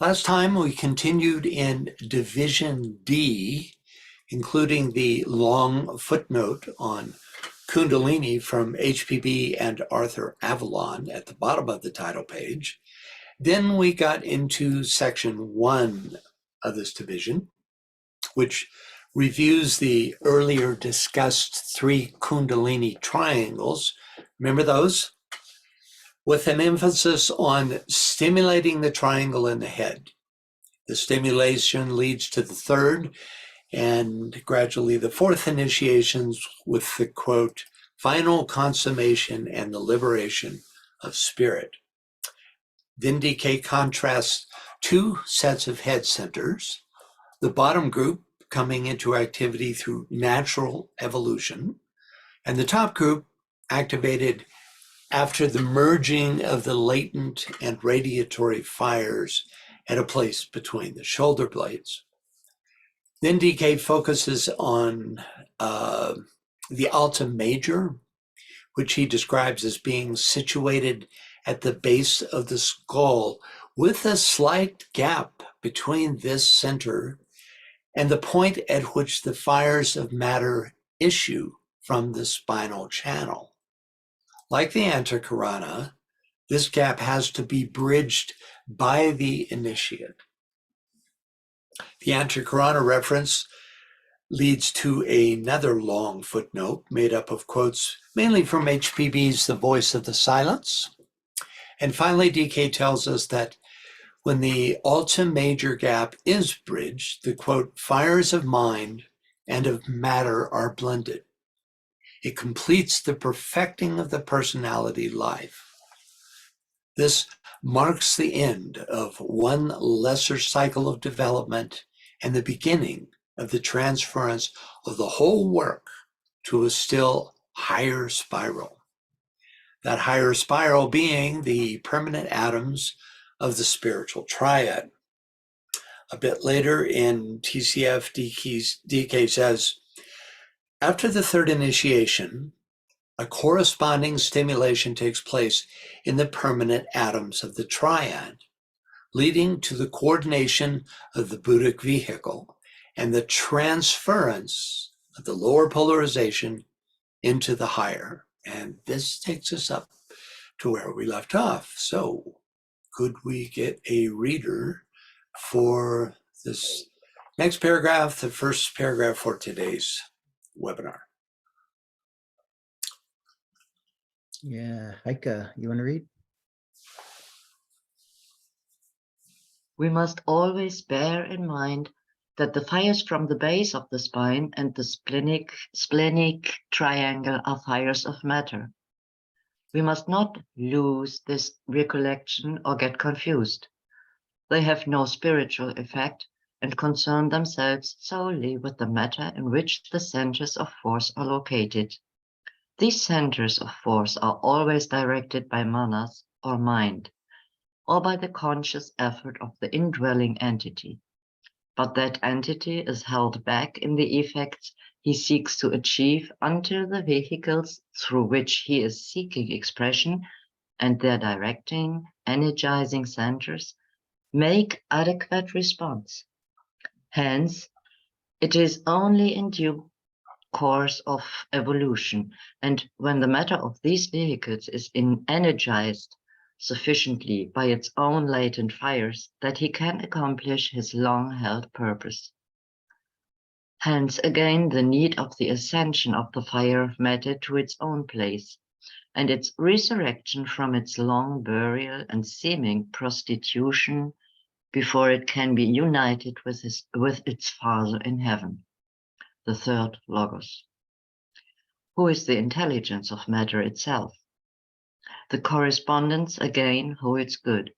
Last time we continued in Division D, including the long footnote on Kundalini from HPB and Arthur Avalon at the bottom of the title page. Then we got into section 1 of this division, which reviews the earlier discussed 3 Kundalini triangles. Remember those? With an emphasis on stimulating the triangle in the head. The stimulation leads to the 3rd and gradually the 4th initiations with the quote, final consummation and the liberation of spirit. Then DK contrasts 2 sets of head centers, the bottom group coming into activity through natural evolution, and the top group activated after the merging of the latent and radiatory fires at a place between the shoulder blades. Then DK focuses on the Alta Major, which he describes as being situated at the base of the skull with a slight gap between this center and the point at which the fires of matter issue from the spinal channel. Like the Antakarana, this gap has to be bridged by the initiate. The Antakarana reference leads to another long footnote made up of quotes mainly from HPB's The Voice of the Silence. And finally, DK tells us that when the Alta Major gap is bridged, the quote, fires of mind and of matter are blended. It completes the perfecting of the personality life. This marks the end of one lesser cycle of development and the beginning of the transference of the whole work to a still higher spiral. That higher spiral being the permanent atoms of the spiritual triad. A bit later in TCF, DK says, after the 3rd initiation, a corresponding stimulation takes place in the permanent atoms of the triad, leading to the coordination of the Buddhic vehicle and the transference of the lower polarization into the higher. And this takes us up to where we left off. So could we get a reader for this next paragraph, the first paragraph for today's webinar? Yeah, Heike, you want to read? We must always bear in mind that the fires from the base of the spine and the splenic triangle are fires of matter. We must not lose this recollection or get confused. They have no spiritual effect and concern themselves solely with the matter in which the centers of force are located. These centers of force are always directed by manas or mind, or by the conscious effort of the indwelling entity. But that entity is held back in the effects he seeks to achieve until the vehicles through which he is seeking expression and their directing, energizing centers make adequate response. Hence, it is only in due course of evolution, and when the matter of these vehicles is energized sufficiently by its own latent fires, that he can accomplish his long-held purpose. Hence again the need of the ascension of the fire of matter to its own place, and its resurrection from its long burial and seeming prostitution before it can be united with its Father in heaven, the 3rd Logos, who is the intelligence of matter itself. The correspondence again holds good.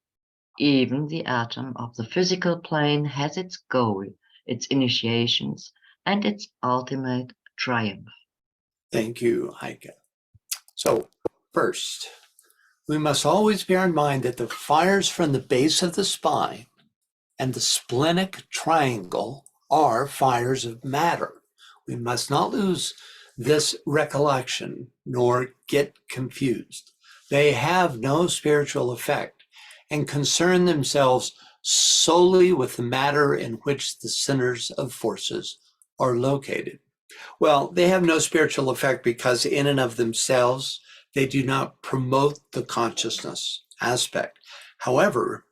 Even the atom of the physical plane has its goal, its initiations, and its ultimate triumph. Thank you, Heike. So first, we must always bear in mind that the fires from the base of the spine and the splenic triangle are fires of matter. We must not lose this recollection nor get confused. They have no spiritual effect and concern themselves solely with the matter in which the centers of forces are located. Well, they have no spiritual effect because in and of themselves, they do not promote the consciousness aspect. However,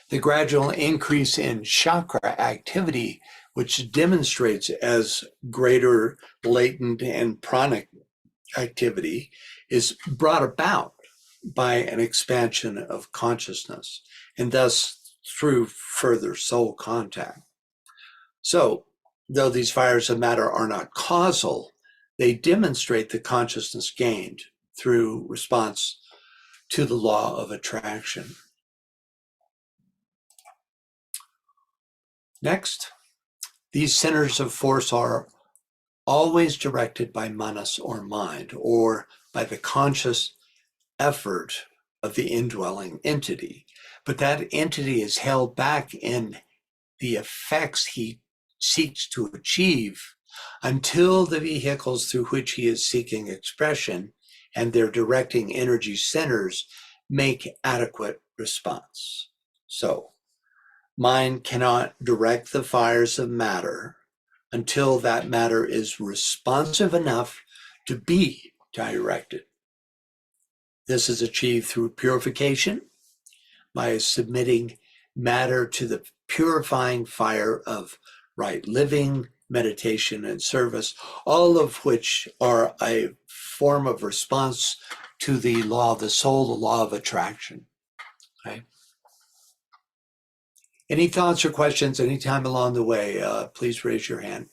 the gradual increase in chakra activity, which demonstrates as greater latent and pranic activity, is brought about by an expansion of consciousness and thus through further soul contact. So, though these fires of matter are not causal, they demonstrate the consciousness gained through response to the law of attraction. Next, these centers of force are always directed by manas or mind, or by the conscious effort of the indwelling entity. But that entity is held back in the effects he seeks to achieve until the vehicles through which he is seeking expression and their directing energy centers make adequate response. So, mind cannot direct the fires of matter until that matter is responsive enough to be directed. This is achieved through purification by submitting matter to the purifying fire of right living, meditation, and service, all of which are a form of response to the law of the soul, the law of attraction. Okay? Any thoughts or questions anytime along the way, please raise your hand.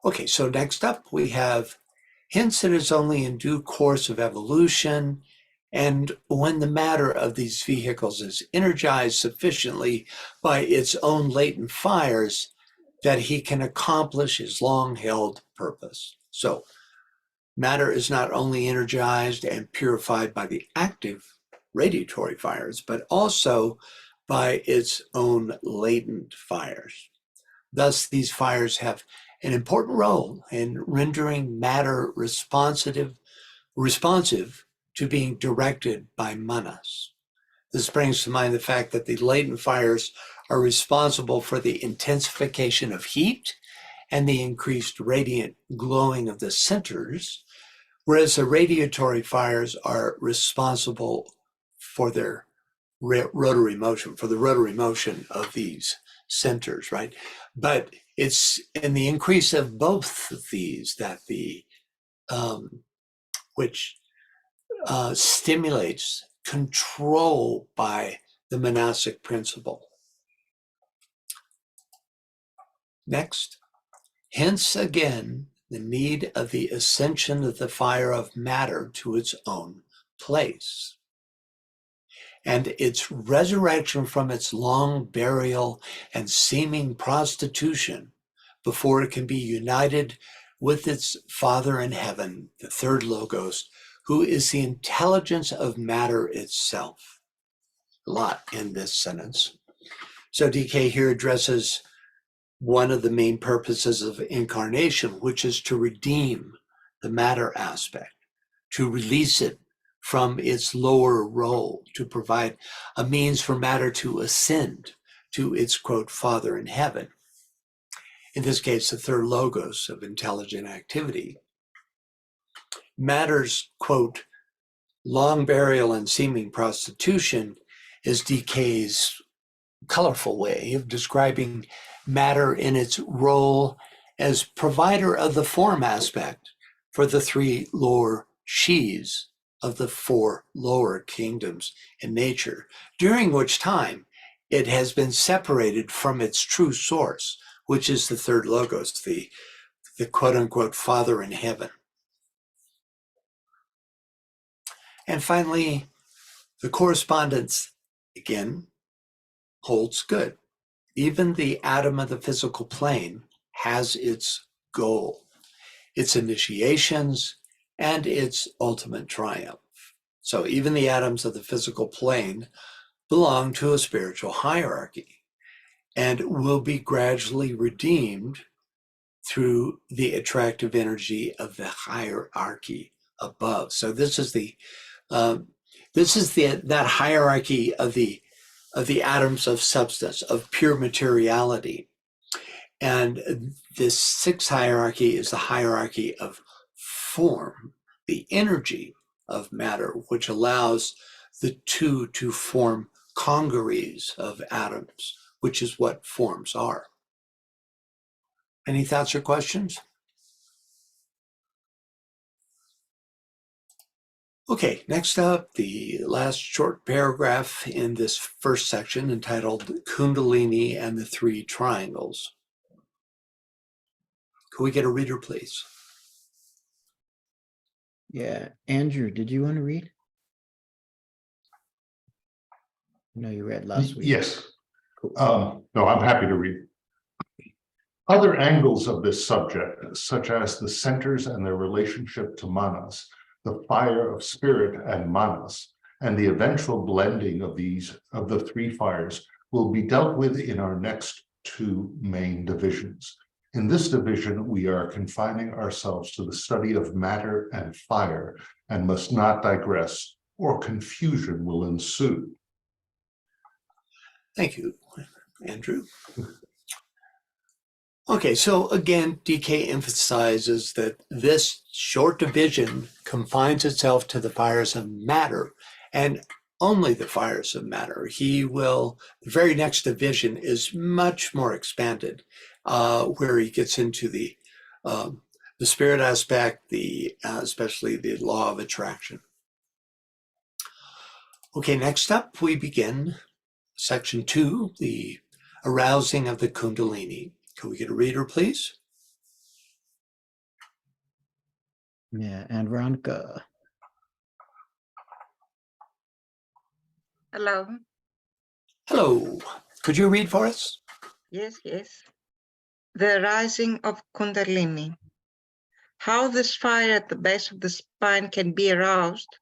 Okay, so next up we have, hence it is only in due course of evolution and when the matter of these vehicles is energized sufficiently by its own latent fires that he can accomplish his long-held purpose. So matter is not only energized and purified by the active radiatory fires, but also by its own latent fires. Thus, these fires have an important role in rendering matter responsive to being directed by manas. This brings to mind the fact that the latent fires are responsible for the intensification of heat and the increased radiant glowing of the centers, whereas the radiatory fires are responsible for their rotary motion, for the rotary motion of these centers, right? But it's in the increase of both of these that which stimulates control by the monastic principle. Next, hence again, the need of the ascension of the fire of matter to its own place, and its resurrection from its long burial and seeming prostitution before it can be united with its Father in heaven, the third Logos, who is the intelligence of matter itself. A lot in this sentence. So DK here addresses one of the main purposes of incarnation, which is to redeem the matter aspect, to release it from its lower role, to provide a means for matter to ascend to its, quote, Father in heaven. In this case, the third Logos of intelligent activity. Matter's, quote, long burial and seeming prostitution is DK's colorful way of describing matter in its role as provider of the form aspect for the three lower she's of the four lower kingdoms in nature, during which time it has been separated from its true source, which is the third Logos, the quote-unquote Father in heaven. And finally, the correspondence, again, holds good. Even the atom of the physical plane has its goal, its initiations, and its ultimate triumph. So even the atoms of the physical plane belong to a spiritual hierarchy and will be gradually redeemed through the attractive energy of the hierarchy above. So this is the This is that hierarchy of the atoms of substance, of pure materiality. And this sixth hierarchy is the hierarchy of form, the energy of matter, which allows the two to form congeries of atoms, which is what forms are. Any thoughts or questions? Okay, next up, the last short paragraph in this first section entitled Kundalini and the Three Triangles. Could we get a reader, please? Yeah, Andrew, did you want to read? I know you read last week. Yes. Cool. No, I'm happy to read. Other angles of this subject, such as the centers and their relationship to manas, the fire of spirit and manas, and the eventual blending of the three fires, will be dealt with in our next two main divisions. In this division, we are confining ourselves to the study of matter and fire, and must not digress, or confusion will ensue. Thank you, Andrew. Okay, so again, DK emphasizes that this short division confines itself to the fires of matter and only the fires of matter. The very next division is much more expanded, where he gets into the spirit aspect, especially the law of attraction. Okay, next up we begin section 2, the arousing of the Kundalini. Can we get a reader, please? Yeah, and Veronica. Hello. Hello. Could you read for us? Yes, yes. The rising of Kundalini. How this fire at the base of the spine can be aroused,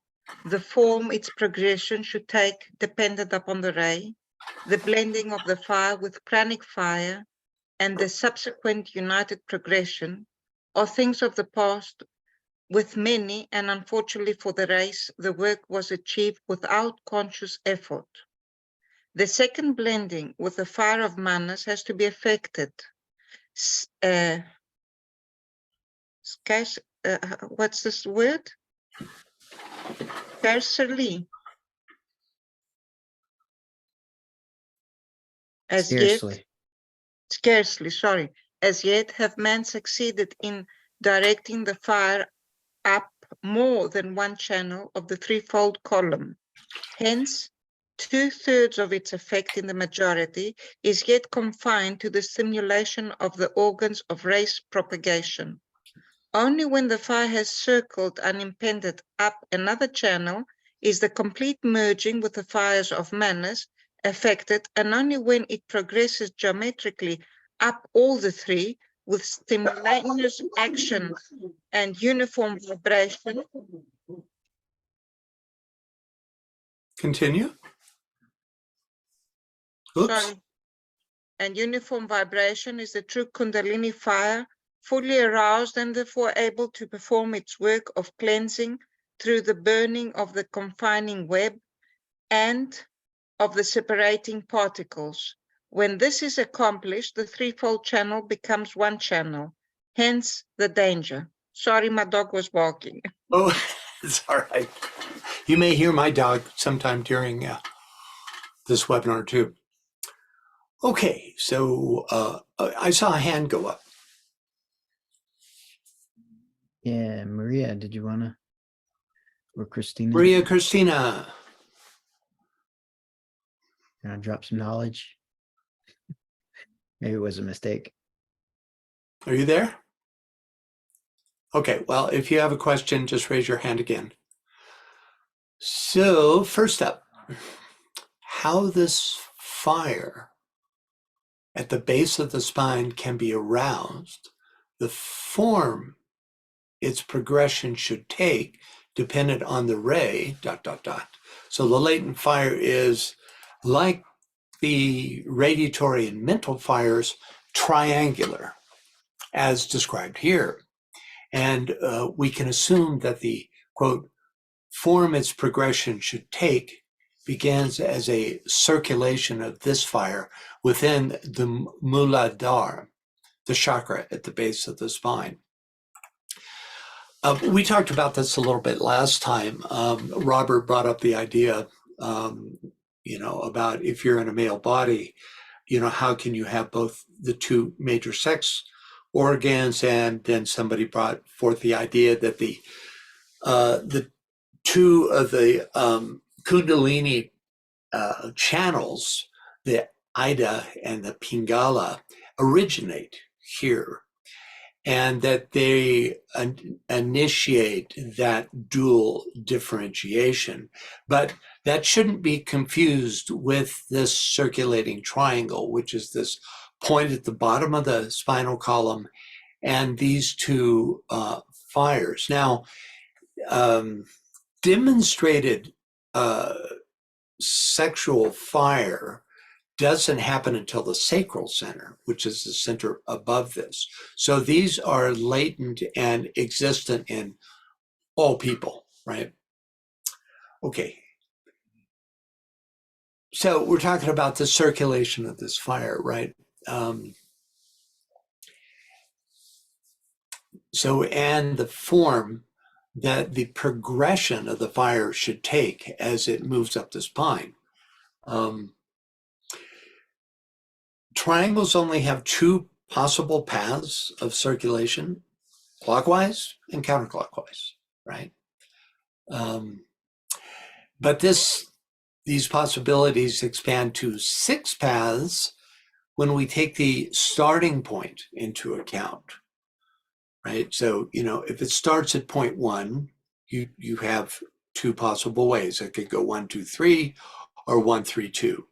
the form its progression should take dependent upon the ray, the blending of the fire with pranic fire, and the subsequent united progression are things of the past. With many, and unfortunately for the race, the work was achieved without conscious effort. The second blending with the fire of manas has to be effected. What's this word? Scarcely. Scarcely, sorry. As yet have men succeeded in directing the fire up more than one channel of the threefold column. Hence, 2/3 of its effect in the majority is yet confined to the stimulation of the organs of race propagation. Only when the fire has circled unimpeded up another channel is the complete merging with the fires of manas affected, and only when it progresses geometrically up all the three with simultaneous action and uniform vibration. Continue. Oops. Sorry. And uniform vibration is the true Kundalini fire, fully aroused and therefore able to perform its work of cleansing through the burning of the confining web and of the separating particles. When this is accomplished, the threefold channel becomes one channel, hence the danger. Sorry, my dog was barking. Oh, it's all right. You may hear my dog sometime during this webinar too. Okay, so I saw a hand go up. Yeah, Maria, did you want to? Or Christina? Maria Christina. Gonna drop some knowledge? Maybe it was a mistake. Are you there? Okay, well, if you have a question, just raise your hand again. So first up, how this fire at the base of the spine can be aroused, the form its progression should take dependent on the ray, ... So the latent fire is like the radiatory and mental fires, triangular, as described here. And we can assume that the, quote, form its progression should take begins as a circulation of this fire within the Muladhara, the chakra at the base of the spine. We talked about this a little bit last time. Robert brought up the idea, about if you're in a male body, how can you have both the two major sex organs? And then somebody brought forth the idea that the two of the Kundalini channels, the Ida and the Pingala, originate here, and that they initiate that dual differentiation. But that shouldn't be confused with this circulating triangle, which is this point at the bottom of the spinal column, and these two fires. Now, demonstrated sexual fire doesn't happen until the sacral center, which is the center above this. So these are latent and existent in all people, right? Okay. So we're talking about the circulation of this fire, right? And the form that the progression of the fire should take as it moves up the spine. Triangles only have two possible paths of circulation, clockwise and counterclockwise, right? But these possibilities expand to 6 paths when we take the starting point into account, right? So, if it starts at point 1, you have 2 possible ways. It could go 1, 2, 3, or 1, 3, 2.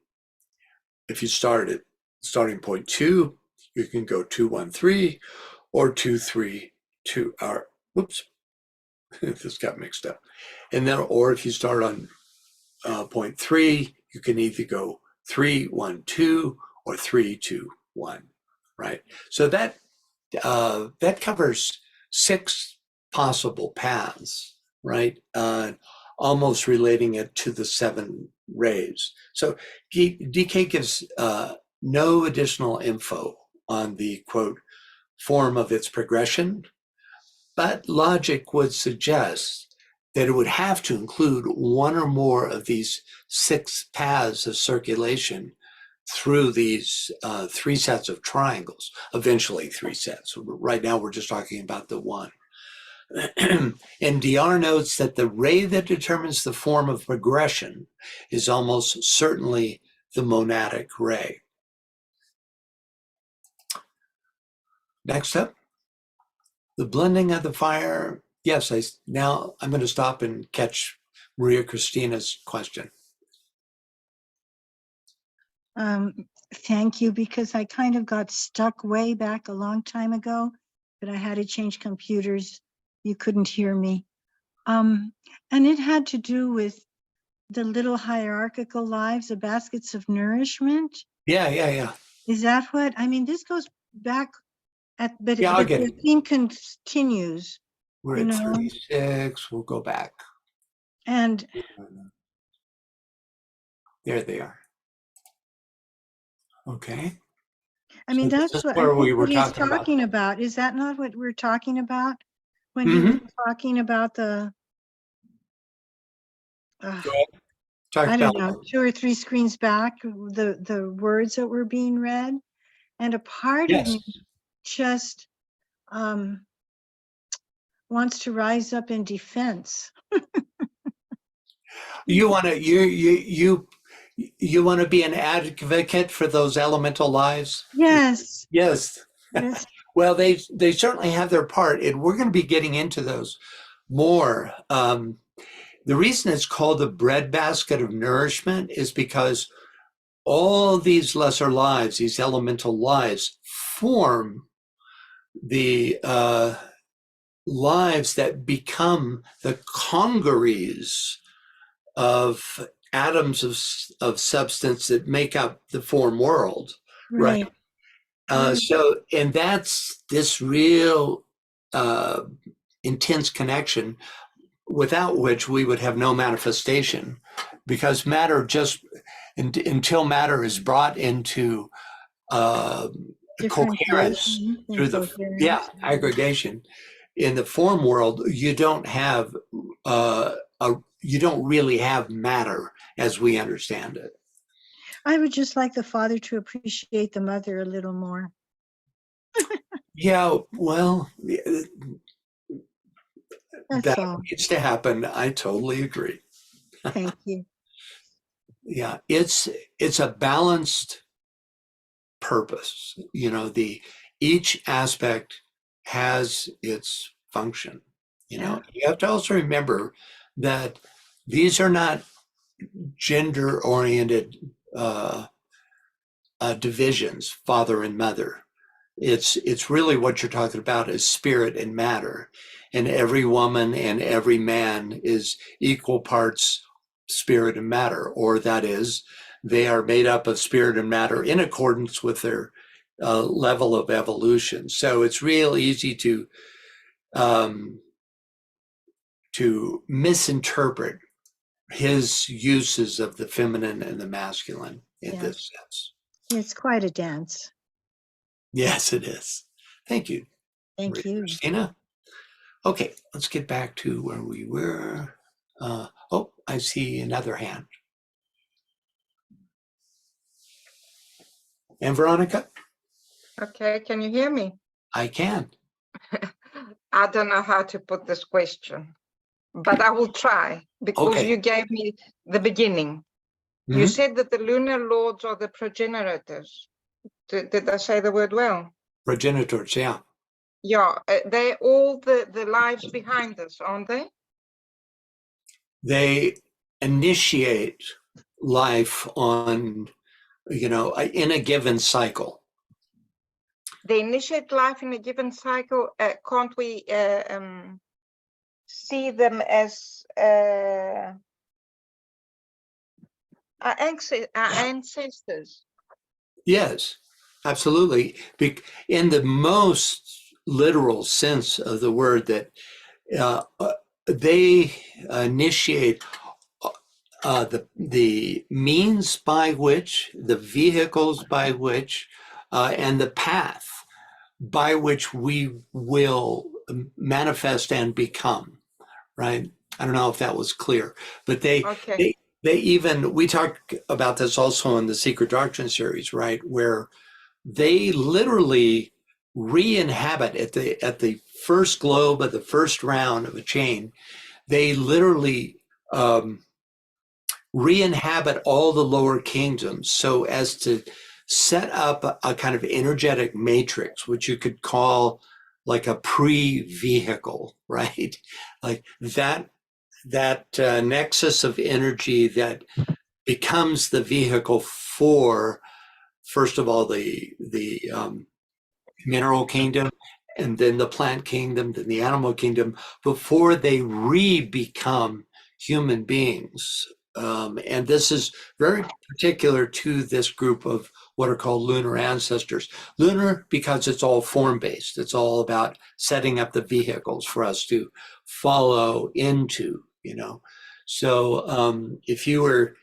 If you start at starting point 2, you can go 2, 1, 3, or 2, 3, 2. Or whoops, this got mixed up. And then, or if you start on point 3, you can either go 3, 1, 2, or 3, 2, 1. Right. So that covers 6 possible paths. Right. Almost relating it to the 7 rays. So DK gives no additional info on the, quote, form of its progression, but logic would suggest that it would have to include one or more of these 6 paths of circulation through these 3 sets of triangles, eventually 3 sets. Right now, we're just talking about the one. And DR notes that the ray that determines the form of progression is almost certainly the monadic ray. Next up, the blending of the fire. Yes, now I'm going to stop and catch Maria Christina's question. Thank you, because I kind of got stuck way back a long time ago, but I had to change computers. You couldn't hear me. And it had to do with the little hierarchical lives, the baskets of nourishment. Yeah. Is that what? I mean, this goes back but the theme continues. We're at 36, we'll go back. And there they are. Okay. I mean, that's what we were he's talking about. Is that not what we're talking about? When he was talking about the, I don't know, 2 or 3 screens back, the words that were being read. And a part of me just wants to rise up in defense. You want to be an advocate for those elemental lives? Yes. Yes. Well, they certainly have their part, and we're going to be getting into those more. The reason it's called the breadbasket of nourishment is because all these lesser lives, these elemental lives, form the lives that become the congeries of atoms of substance that make up the form world, right? And that's this real intense connection without which we would have no manifestation, because matter just until matter is brought into coherence Differentiation and through the coherence. aggregation in the form world, you don't have you don't really have matter as we understand it. I would just like the father to appreciate the mother a little more. Yeah, well, That's that all. needs to happen. I totally agree. Thank you. Yeah, it's a balanced purpose. You know, each aspect has its function. You know, you have to also remember that these are not gender-oriented divisions, father and mother. It's really what you're talking about is spirit and matter, and every woman and every man is equal parts spirit and matter, or that is, they are made up of spirit and matter in accordance with their level of evolution. So it's real easy to misinterpret his uses of the feminine and the masculine in this sense. It's quite a dance. Yes, it is. Thank you. Thank Maria you. Christina. Okay, let's get back to where we were. Oh, I see another hand. And Veronica, Okay, can you hear me? I can. I don't know how to put this question, but I will try because Okay. you gave me the beginning. You Mhm. said that the lunar lords are the progenitors. Did I say the word well? Progenitors, yeah. Yeah, they're all the lives behind us, aren't they? They initiate life on, in a given cycle. They initiate life in a given cycle. Can't we see them as our ancestors? Yes, absolutely. In the most literal sense of the word, that they initiate the means by which, the vehicles by which, and the path by which we will manifest and become, right? I don't know if that was clear, but Okay. they even, we talked about this also in the Secret Doctrine series, right? Where they literally re-inhabit at the first globe of the first round of a chain. They literally re-inhabit all the lower kingdoms so as to set up a kind of energetic matrix, which you could call like a pre-vehicle, right? Like that nexus of energy that becomes the vehicle for, first of all, the mineral kingdom, and then the plant kingdom, then the animal kingdom, before they re-become human beings. And this is very particular to this group of what are called lunar ancestors. Lunar because it's all form-based. It's all about setting up the vehicles for us to follow into, So if you were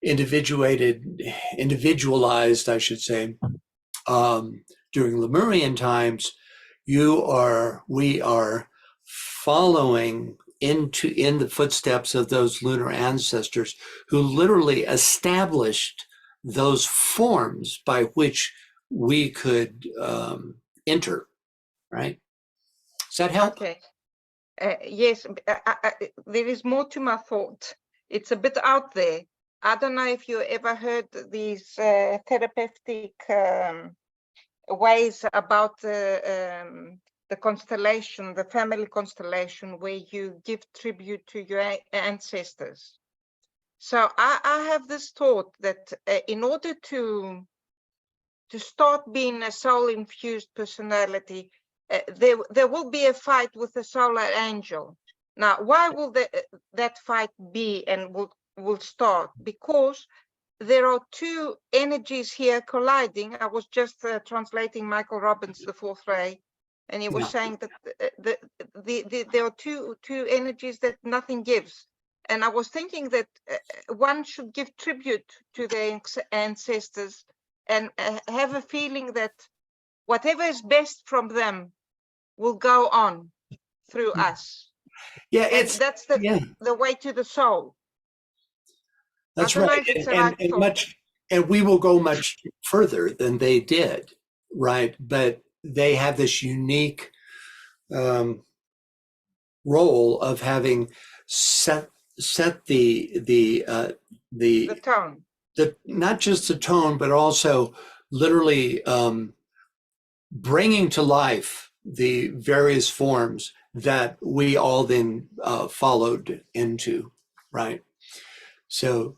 individualized, I should say, during Lemurian times, we are following in the footsteps of those lunar ancestors who literally established those forms by which we could enter, right? Does that help? Okay. Yes, there is more to my thought. It's a bit out there. I don't know if you ever heard these therapeutic ways about the constellation, the family constellation, where you give tribute to your ancestors. So I have this thought that in order to start being a soul-infused personality, there will be a fight with the solar angel. Now, why will that fight be and will start? Because there are two energies here colliding. I was just translating Michael Robbins' The Fourth Ray, and he was Yeah. saying that there are two energies that nothing gives. And I was thinking that one should give tribute to their ancestors and have a feeling that whatever is best from them will go on through us. Yeah, And it's that's yeah, the way to the soul. that's don't know right. if it's the right And thought. much, and we will go much further than they did, right? But they have this unique role of having set The tone. the not just the tone, but also literally bringing to life the various forms that we all then followed into, right? So,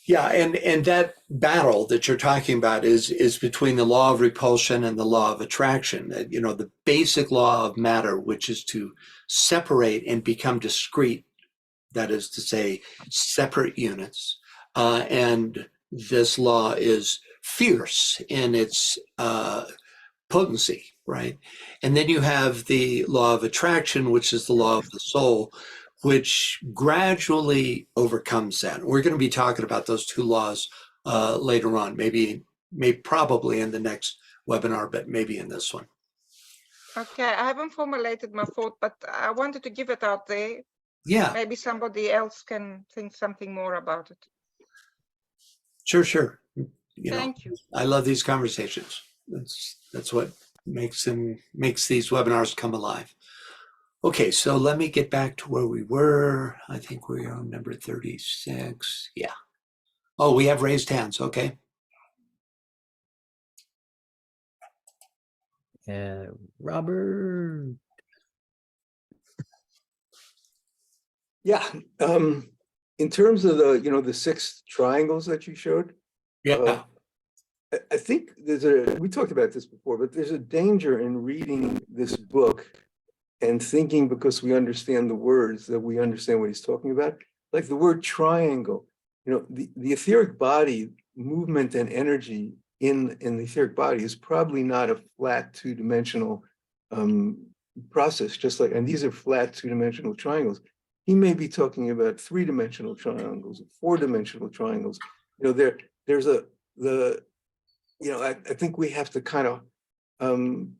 yeah, and that battle that you're talking about is between the law of repulsion and the law of attraction. You know, the basic law of matter, which is to separate and become discrete. That is to say, separate units. And this law is fierce in its potency, right? And then you have the law of attraction, which is the law of the soul, which gradually overcomes that. We're going to be talking about those two laws later on, maybe probably in the next webinar, but maybe in this one. Okay, I haven't formulated my thought, but I wanted to give it out there. Yeah, Maybe somebody else can think something more about it. sure. You know, Thank you. I love these conversations. That's what makes these webinars come alive. Okay, so let me get back to where we were. I think we're on number 36. Yeah. Oh, we have raised hands. Okay. Robert. Yeah, in terms of the 6 triangles that you showed, Yeah. I think we talked about this before, but there's a danger in reading this book and thinking because we understand the words that we understand what he's talking about. Like the word triangle, the etheric body movement and energy in the etheric body is probably not a flat 2-dimensional process, and these are flat 2-dimensional triangles. He may be talking about 3-dimensional triangles, 4-dimensional triangles. I think we have to kind of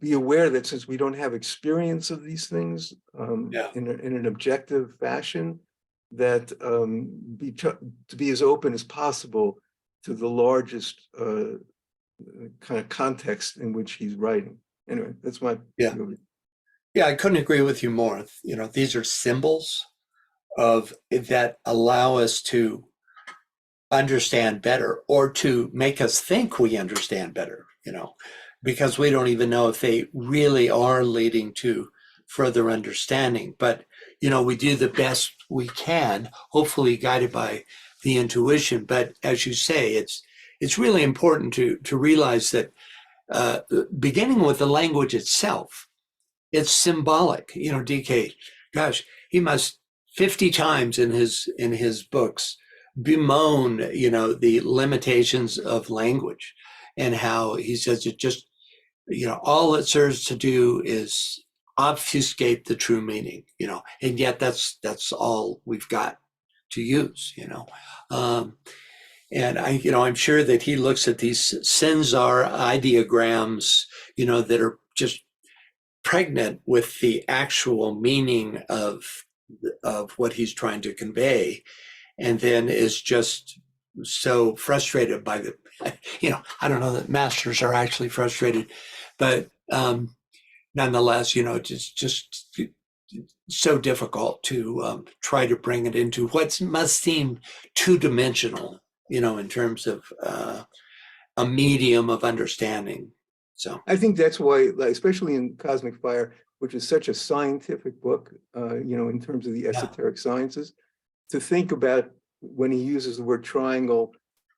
be aware that since we don't have experience of these things in an objective fashion, that to be as open as possible to the largest kind of context in which he's writing. Anyway, that's my view. Yeah, I couldn't agree with you more. These are symbols that allow us to understand better, or to make us think we understand better, because we don't even know if they really are leading to further understanding. But, we do the best we can, hopefully guided by the intuition. But as you say, it's really important to realize that beginning with the language itself, it's symbolic. DK, gosh, he must 50 times in his books bemoan, the limitations of language, and how he says it just, all it serves to do is obfuscate the true meaning, and yet that's all we've got to use, and I'm sure that he looks at these Senzar ideograms, that are just pregnant with the actual meaning of what he's trying to convey, and then is just so frustrated by the, I don't know that masters are actually frustrated, but nonetheless, just so difficult to try to bring it into what must seem 2-dimensional, in terms of a medium of understanding. So I think that's why, especially in Cosmic Fire, which is such a scientific book, in terms of the esoteric sciences, to think about when he uses the word triangle,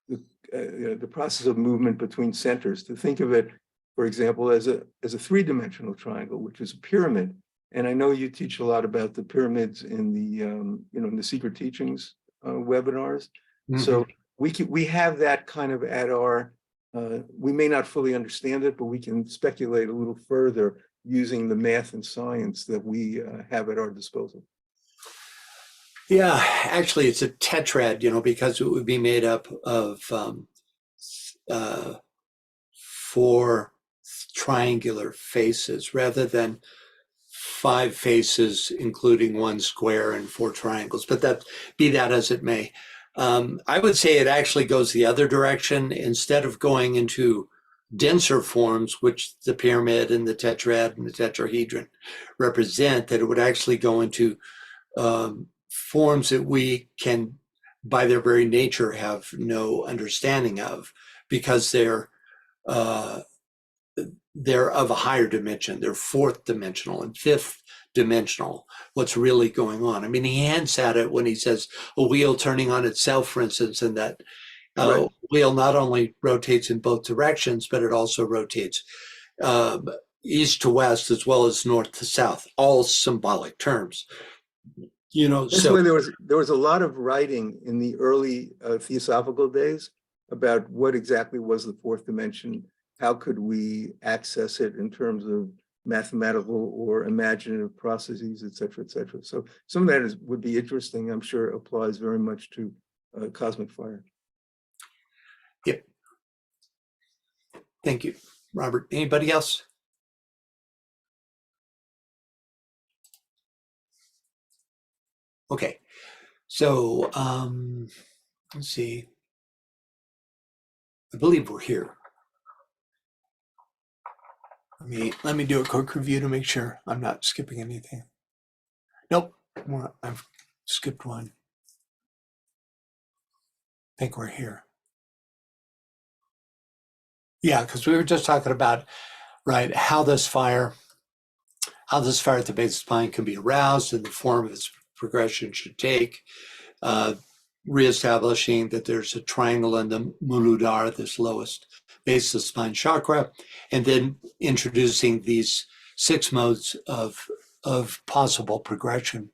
the process of movement between centers, to think of it, for example, as a 3-dimensional triangle, which is a pyramid. And I know you teach a lot about the pyramids in the in the Secret Teachings webinars. Mm-hmm. So we have that kind of at our. We may not fully understand it, but we can speculate a little further using the math and science that we have at our disposal. Yeah, actually, it's a tetrad, because it would be made up of 4 triangular faces rather than 5 faces, including 1 square and 4 triangles. But that be that as it may, I would say it actually goes the other direction. Instead of going into denser forms, which the pyramid and the tetrad and the tetrahedron represent, that it would actually go into forms that we can, by their very nature, have no understanding of, because they're of a higher dimension. They're 4th dimensional and 5th dimensional. What's really going on? I mean, he hints at it when he says a wheel turning on itself, for instance, and that Right. wheel not only rotates in both directions, but it also rotates east to west as well as north to south. All symbolic terms. That's So when there was a lot of writing in the early theosophical days about what exactly was the 4th dimension. How could we access it in terms of mathematical or imaginative processes, et cetera, et cetera. So some of that would be interesting. I'm sure it applies very much to cosmic fire. Yep. Thank you, Robert. Anybody else? Okay. So let's see. I believe we're here. Let me do a quick review to make sure I'm not skipping anything. Nope, I've skipped one. I think we're here. Yeah, because we were just talking about, right, how this fire at the base of the spine can be aroused and the form of its progression should take, reestablishing that there's a triangle in the Muladhara, this lowest base of the spine chakra, and then introducing these 6 modes of possible progression.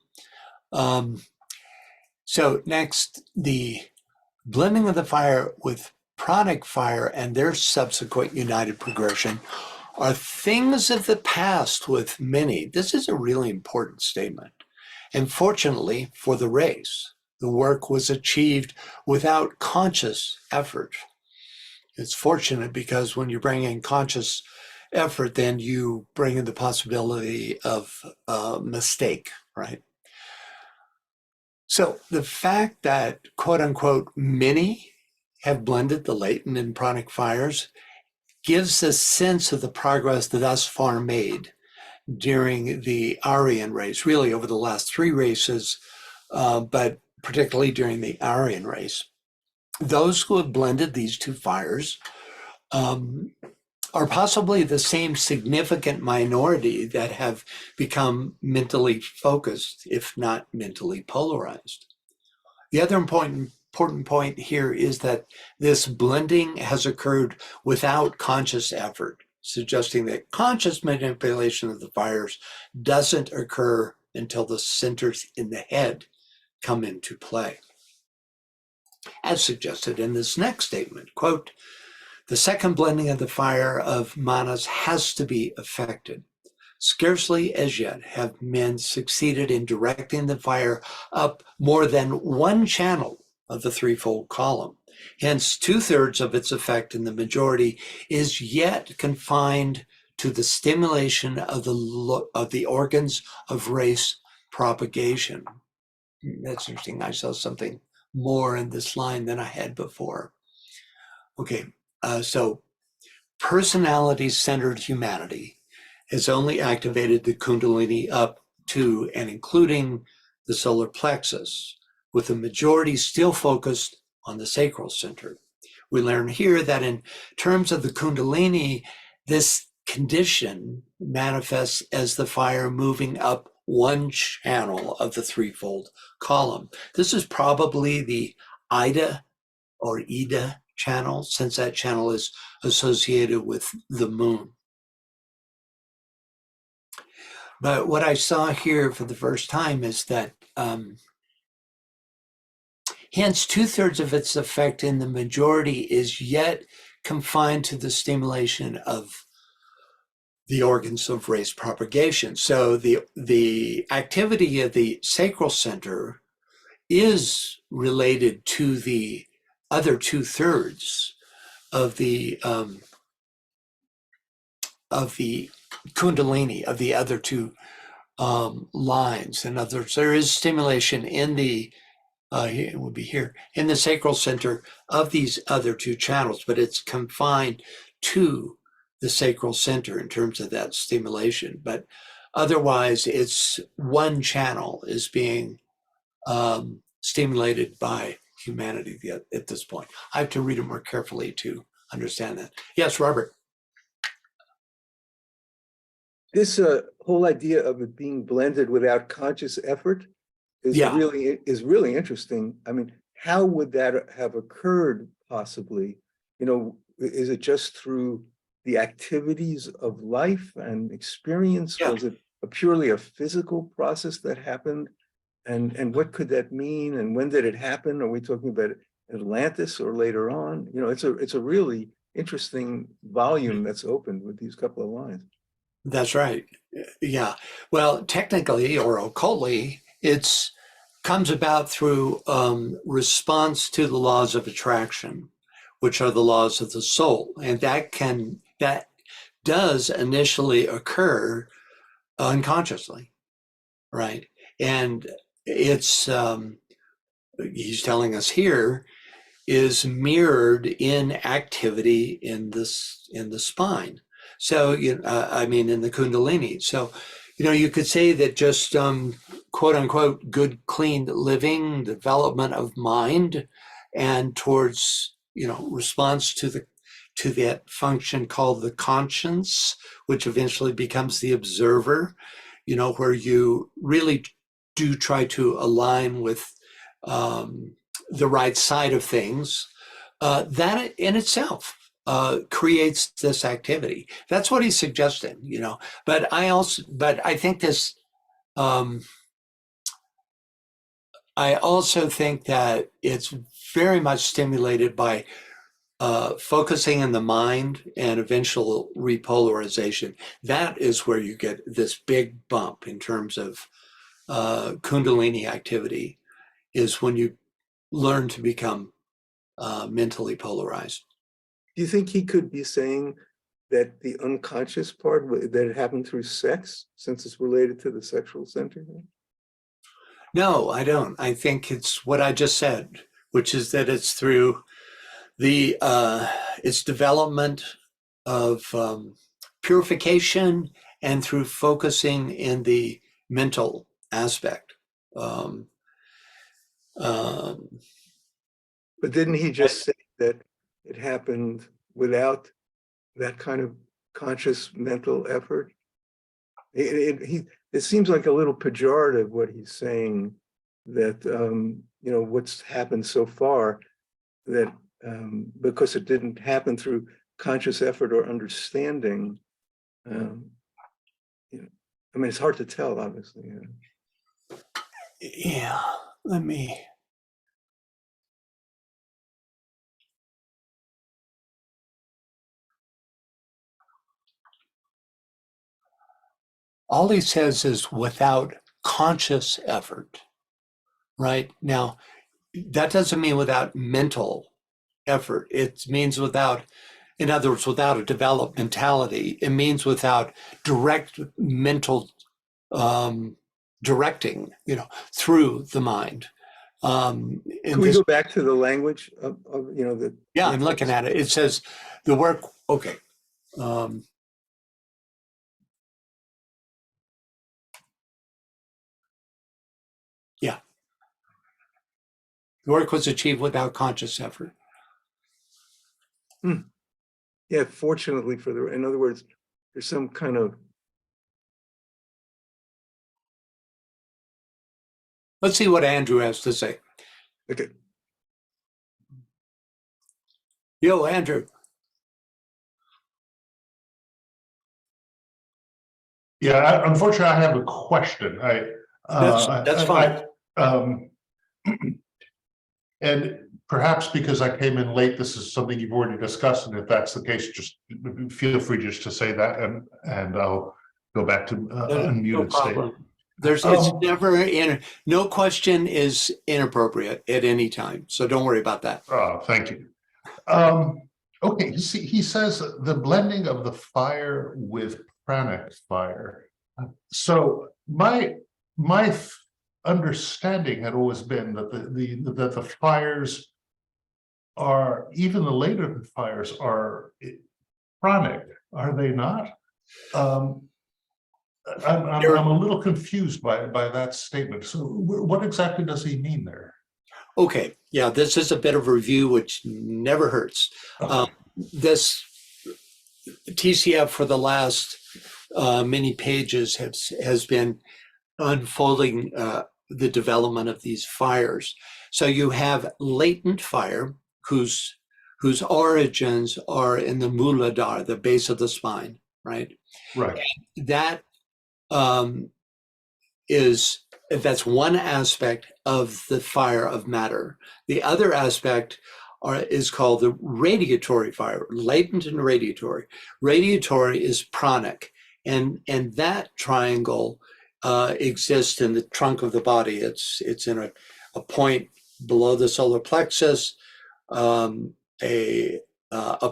So next, the blending of the fire with pranic fire and their subsequent united progression are things of the past with many. This is a really important statement. And fortunately for the race, the work was achieved without conscious effort. It's fortunate because when you bring in conscious effort, then you bring in the possibility of mistake, right? So the fact that, quote unquote, many have blended the latent and pranic fires gives a sense of the progress thus far made during the Aryan race, really over the last 3 races, but particularly during the Aryan race. Those who have blended these 2 fires are possibly the same significant minority that have become mentally focused, if not mentally polarized. The other important point here is that this blending has occurred without conscious effort, suggesting that conscious manipulation of the fires doesn't occur until the centers in the head come into play. As suggested in this next statement, quote, "The second blending of the fire of manas has to be effected. Scarcely as yet have men succeeded in directing the fire up more than one channel of the threefold column. Hence, 2/3 of its effect in the majority is yet confined to the stimulation of the organs of race propagation." That's interesting. I saw something more in this line than I had before. Okay, so personality-centered humanity has only activated the Kundalini up to and including the solar plexus, with the majority still focused on the sacral center. We learn here that in terms of the Kundalini, this condition manifests as the fire moving up one channel of the threefold column. This is probably the Ida or Ida channel, since that channel is associated with the moon. But what I saw here for the first time is that hence 2/3 of its effect in the majority is yet confined to the stimulation of the organs of race propagation. So the activity of the sacral center is related to the other 2/3 of the Kundalini, of the other two lines. In other words, there is stimulation in the it would be here in the sacral center of these other two channels, but it's confined to the sacral center in terms of that stimulation. But otherwise, it's one channel is being stimulated by humanity at this point. I have to read it more carefully to understand that. Yes, Robert. This whole idea of it being blended without conscious effort is Yeah. really interesting. I mean, how would that have occurred possibly? You know, is it just through the activities of life and experience? Yeah. Was it purely a physical process that happened? And what could that mean? And when did it happen? Are we talking about Atlantis or later on? You know, it's a really interesting volume that's opened with these couple of lines. That's right. Yeah. Well, technically or occultly, it's comes about through response to the laws of attraction, which are the laws of the soul, and that does initially occur unconsciously, right? And it's he's telling us here is mirrored in activity in the spine. So I mean in the Kundalini. So you could say that just quote unquote good clean living, development of mind, and towards response to that function called the conscience, which eventually becomes the observer, where you really do try to align with the right side of things, that in itself creates this activity. That's what he's suggesting, But I think this. I also think that it's very much stimulated by focusing in the mind and eventual repolarization. That is where you get this big bump in terms of Kundalini activity, is when you learn to become mentally polarized. Do you think he could be saying that the unconscious part, that it happened through sex, since it's related to the sexual center? No, I don't. I think it's what I just said, which is that it's through the its development of purification and through focusing in the mental aspect. But didn't he just say that it happened without that kind of conscious mental effort? It seems like a little pejorative what he's saying, that what's happened so far, that because it didn't happen through conscious effort or understanding. I mean, it's hard to tell, obviously. Yeah, let me. All he says is without conscious effort, right? Now, that doesn't mean without mental effort. It means without, in other words, without a developed mentality. It means without direct mental directing, through the mind. Can we go back to the language of the? Yeah, I'm looking at it. It says the work. Okay. Yeah. The work was achieved without conscious effort. Yeah, fortunately in other words, there's some kind of. Let's see what Andrew has to say. Okay. Yo, Andrew. Yeah, unfortunately, I have a question. That's fine. And perhaps because I came in late, this is something you've already discussed, and if that's the case, just feel free just to say that, and I'll go back to No unmuted state. problem. It's never no question is inappropriate at any time, so don't worry about that. Thank you. Okay, he says the blending of the fire with pranic fire. So my understanding had always been that the fires are, even the later fires are pranic, are they not? I'm a little confused by that statement. So what exactly does he mean there? Okay, yeah, this is a bit of a review, which never hurts. This TCF for the last many pages has been unfolding the development of these fires. So you have latent fire, whose origins are in the Muladhara, the base of the spine, right? Right. That that's one aspect of the fire of matter. The other aspect is called the radiatory fire, latent and radiatory. Radiatory is pranic, and that triangle exists in the trunk of the body. It's in a point below the solar plexus, a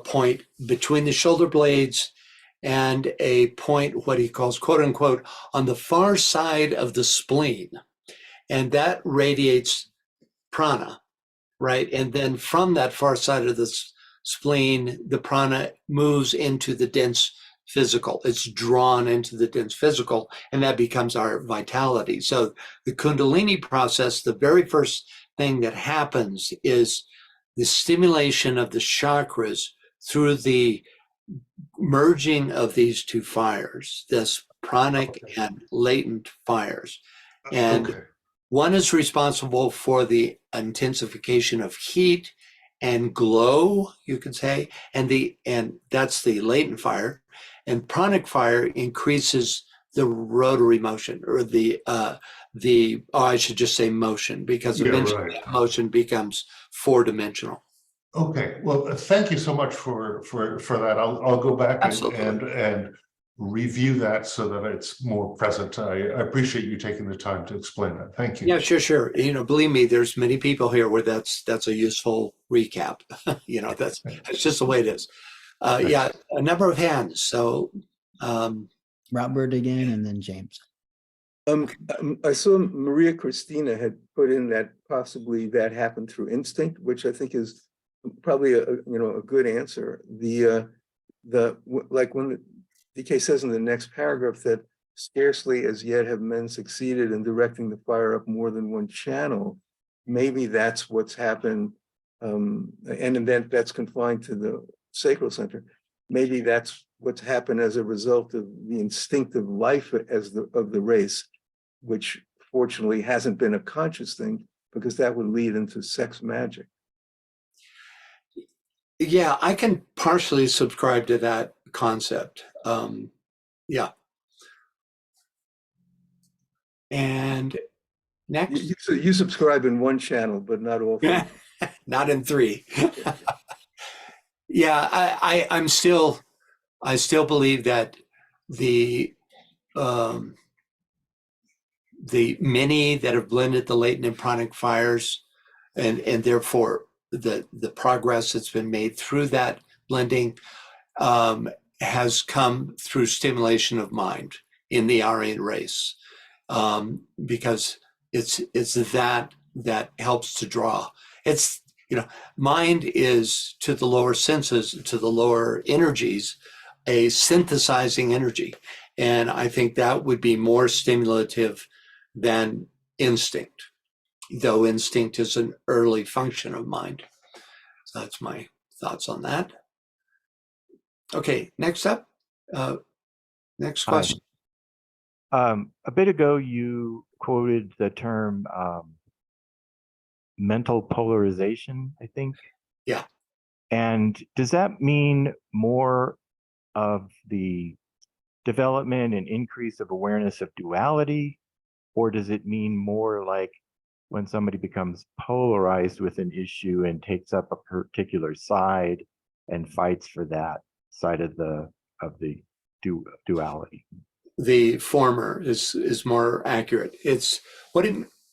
point between the shoulder blades, and a point, what he calls, quote unquote, on the far side of the spleen. And that radiates prana, right? And then from that far side of the spleen, the prana moves into the dense physical. It's drawn into the dense physical, and that becomes our vitality. So the Kundalini process, the very first thing that happens is the stimulation of the chakras through the merging of these two fires, this pranic and latent fires. And one is responsible for the intensification of heat and glow, you could say, and that's the latent fire. And pranic fire increases the rotary motion, or I should just say motion, because eventually that motion becomes four-dimensional. Okay, well, thank you so much for that. I'll go back and review that so that it's more present. I appreciate you taking the time to explain that. Thank you. Yeah, sure. Believe me, there's many people here where that's a useful recap. That's just the way it is. Yeah, a number of hands. So Robert again, and then James. I saw Maria Christina had put in that possibly that happened through instinct, which I think is probably a good answer. Like when DK says in the next paragraph that scarcely as yet have men succeeded in directing the fire up more than one channel. Maybe that's what's happened, and then that's confined to the sacral center. Maybe that's what's happened as a result of the instinctive life of the race, which fortunately hasn't been a conscious thing, because that would lead into sex magic. Yeah, I can partially subscribe to that concept. Yeah. And next. You subscribe in one channel, but not all three. Not in three. Yeah, I still believe that the many that have blended the latent and pranic fires, and therefore the progress that's been made through that blending has come through stimulation of mind in the Aryan race, because it's that helps to draw. It's mind is, to the lower senses, to the lower energies, a synthesizing energy, and I think that would be more stimulative than instinct, though instinct is an early function of mind. So that's my thoughts on that. Okay, next up. Next question. A bit ago, you quoted the term mental polarization, I think. Yeah. And does that mean more of the development and increase of awareness of duality, or does it mean more like when somebody becomes polarized with an issue and takes up a particular side and fights for that side of the duality. The former is more accurate. It's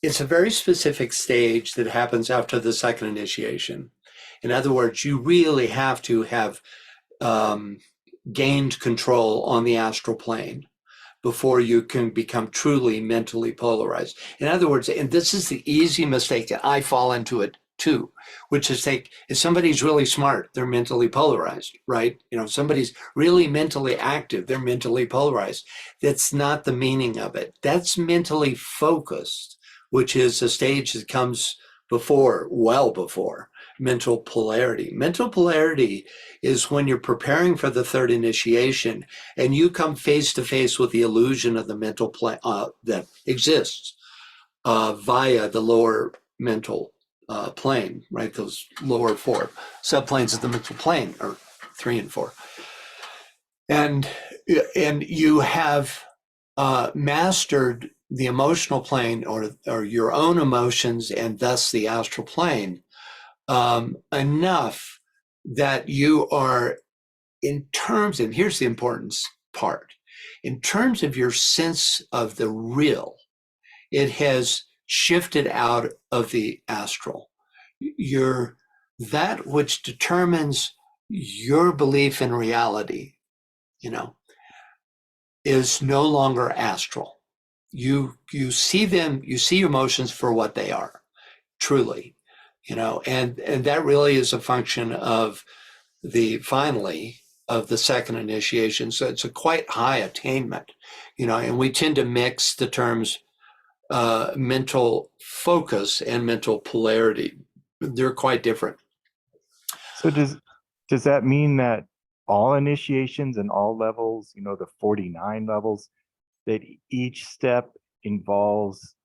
it's a very specific stage that happens after the second initiation. In other words, you really have to have gained control on the astral plane before you can become truly mentally polarized. In other words, and this is the easy mistake that I fall into it too, which is if somebody's really smart, they're mentally polarized, right? You know, somebody's really mentally active, they're mentally polarized. That's not the meaning of it. That's mentally focused, which is a stage that comes before, well before mental polarity. Mental polarity is when you're preparing for the third initiation and you come face to face with the illusion of the mental plane that exists via the lower mental plane, right? Those lower four subplanes of the mental plane, or 3 and 4. And you have mastered the emotional plane or your own emotions and thus the astral plane enough that you are, in terms, and here's the importance part, in terms of your sense of the real, it has shifted out of the astral. That which determines your belief in reality, you know, is no longer astral. You see them, you see emotions for what they are, truly, you know, and that really is a function of finally of the second initiation. So it's a quite high attainment, you know, and we tend to mix the terms mental focus and mental polarity. They're quite different. So does that mean that all initiations and all levels, you know, the 49 levels, that each step involves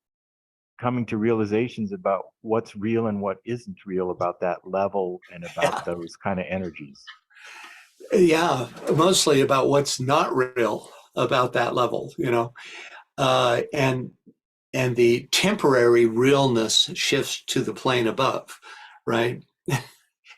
coming to realizations about what's real and what isn't real about that level and about those kind of energies? Yeah, mostly about what's not real about that level, you know, and the temporary realness shifts to the plane above, right?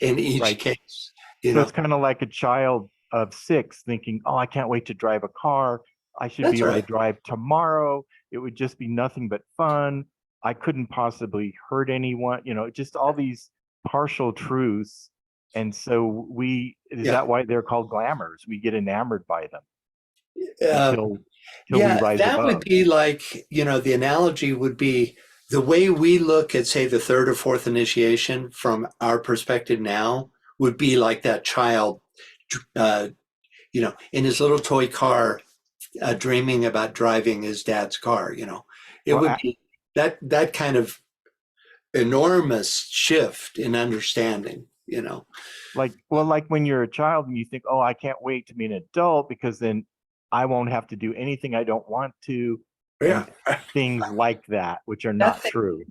In each case, you So know. it's kind of like a child of 6 thinking, oh, I can't wait to drive a car. I should be able to drive tomorrow. It would just be nothing but fun. I couldn't possibly hurt anyone, you know, just all these partial truths. And so is that why they're called glamours? We get enamored by them until we rise that above. would be like, you know, the analogy would be the way we look at, say, the third or fourth initiation from our perspective now would be like that child, you know, in his little toy car, dreaming about driving his dad's car, you know. It would be that kind of enormous shift in understanding, you know. Like when you're a child and you think, oh, I can't wait to be an adult because then I won't have to do anything I don't want to, and things like that, which are not true.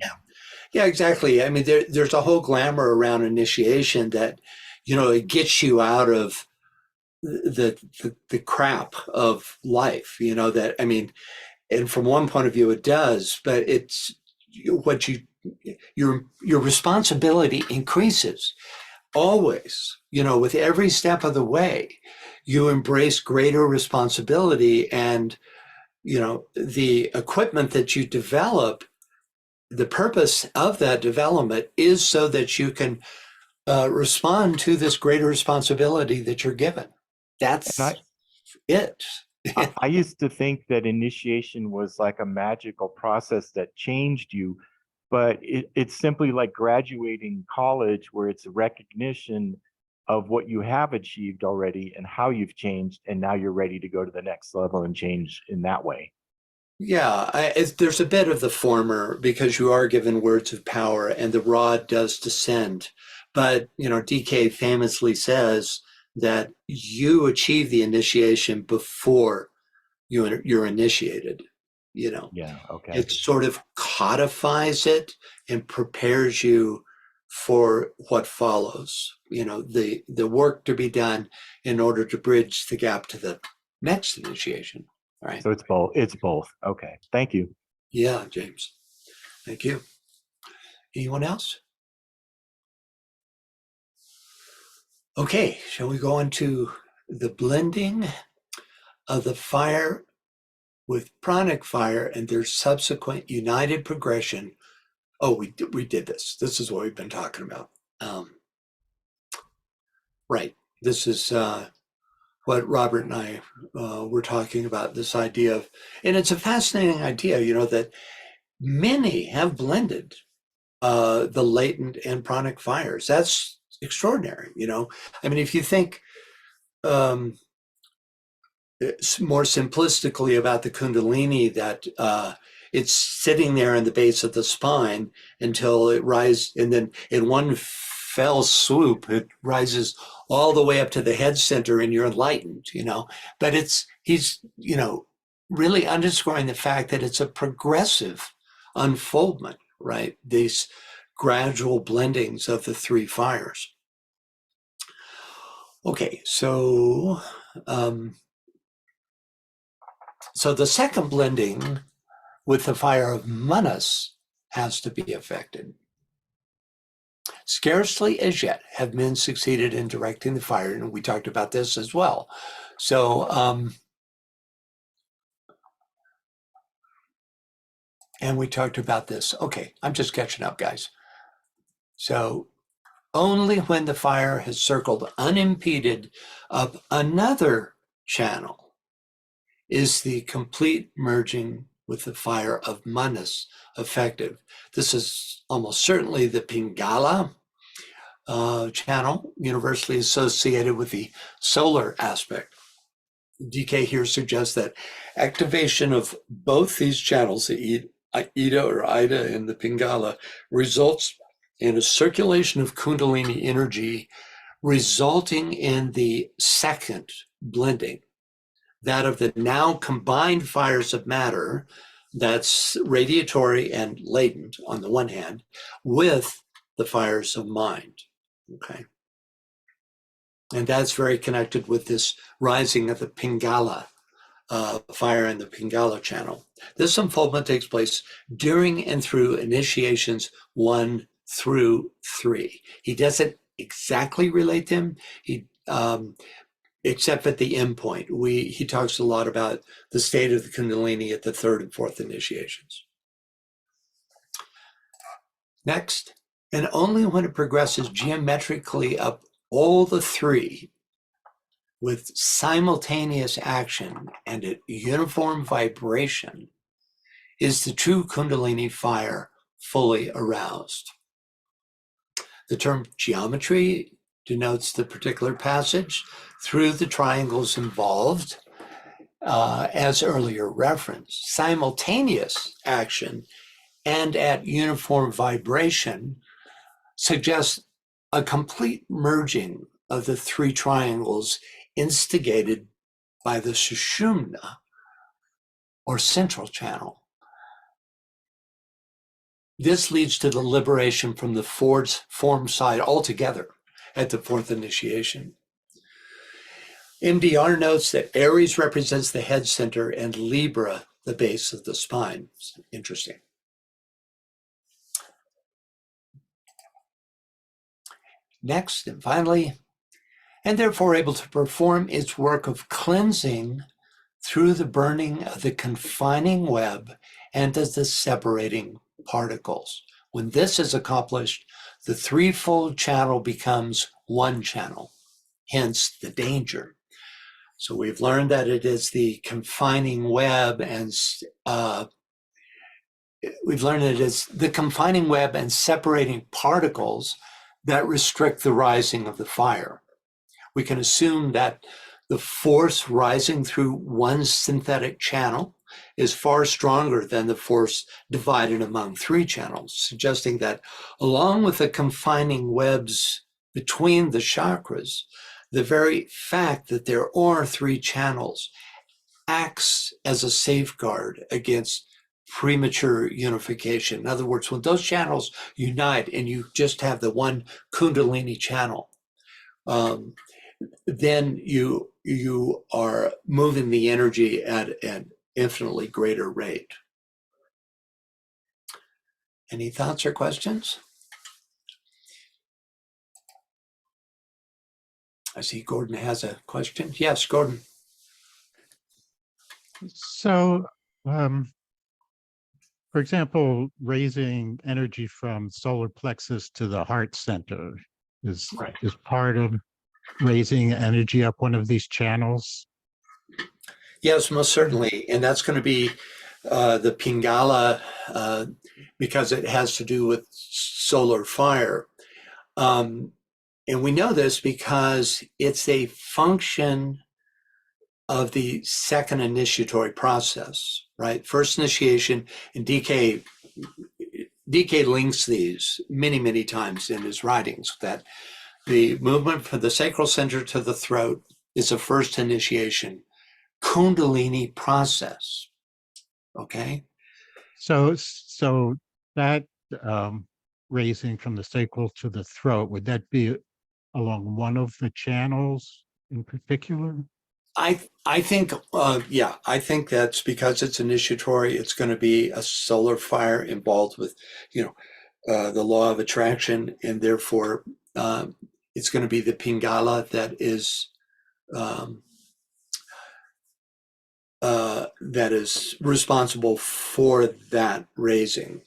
Yeah, exactly. I mean, there's a whole glamour around initiation that, you know, it gets you out of the crap of life, you know, that, I mean, and from one point of view it does, but it's what your responsibility increases always, you know, with every step of the way. You embrace greater responsibility, and, you know, the equipment that you develop, the purpose of that development is so that you can respond to this greater responsibility that you're given. That's it. I used to think that initiation was like a magical process that changed you, but it's simply like graduating college, where it's a recognition of what you have achieved already and how you've changed, and now you're ready to go to the next level and change in that way. Yeah, there's a bit of the former, because you are given words of power and the rod does descend. But, you know, DK famously says that you achieve the initiation before you're initiated, you know. Yeah, okay. It sort of codifies it and prepares you for what follows, you know, the work to be done in order to bridge the gap to the next initiation. Right. So it's both. Okay. Thank you. Yeah, James. Thank you. Anyone else? Okay, shall we go on to the blending of the fire with pranic fire and their subsequent united progression? Oh, we did this. This is what we've been talking about. Right. This is what Robert and I were talking about, this idea of, and it's a fascinating idea, you know, that many have blended the latent and pranic fires. That's extraordinary, you know. I mean, if you think more simplistically about the Kundalini, that it's sitting there in the base of the spine until it rises, and then in one fell swoop, it rises all the way up to the head center and you're enlightened, you know. But he's, you know, really underscoring the fact that it's a progressive unfoldment, right? These gradual blendings of the three fires. Okay, so so the second blending with the fire of Manas has to be affected. Scarcely as yet have men succeeded in directing the fire, and we talked about this as well. So, and we talked about this. Okay, I'm just catching up, guys. So, only when the fire has circled unimpeded up another channel is the complete merging with the fire of Manas effective. This is almost certainly the Pingala channel, universally associated with the solar aspect. DK here suggests that activation of both these channels, the Ida or Ida and the Pingala, results in a circulation of Kundalini energy, resulting in the second blending, that of the now combined fires of matter, that's radiatory and latent on the one hand, with the fires of mind. Okay. And that's very connected with this rising of the Pingala fire in the Pingala channel. This unfoldment takes place during and through initiations 1 through 3. He doesn't exactly relate them, except at the end point. He talks a lot about the state of the Kundalini at the 3rd and 4th initiations. Next, and only when it progresses geometrically up all the three with simultaneous action and at uniform vibration is the true Kundalini fire fully aroused. The term geometry denotes the particular passage through the triangles involved, as earlier referenced. Simultaneous action and at uniform vibration suggests a complete merging of the three triangles instigated by the Sushumna or central channel. This leads to the liberation from the form side altogether at the 4th initiation. MDR notes that Aries represents the head center and Libra the base of the spine. It's interesting. Next, and finally, and therefore able to perform its work of cleansing through the burning of the confining web and of the separating particles. When this is accomplished, the threefold channel becomes one channel, hence the danger. So we've learned that it is the confining web and separating particles that restrict the rising of the fire. We can assume that the force rising through one synthetic channel is far stronger than the force divided among three channels, suggesting that along with the confining webs between the chakras, the very fact that there are three channels acts as a safeguard against premature unification. In other words, when those channels unite and you just have the one Kundalini channel, then you are moving the energy at an infinitely greater rate. Any thoughts or questions? I see Gordon has a question. Yes, Gordon. So, for example, raising energy from solar plexus to the heart center is Right. is part of raising energy up one of these channels. Yes, most certainly. And that's going to be the Pingala because it has to do with solar fire. And we know this because it's a function of the second initiatory process, right? First initiation, and DK links these many, many times in his writings, that the movement from the sacral center to the throat is a first initiation Kundalini process. Okay. So that raising from the sacral to the throat, would that be along one of the channels in particular? I think, I think that's because it's initiatory. It's going to be a solar fire involved with, the law of attraction, and therefore it's going to be the Pingala that is responsible for that raising,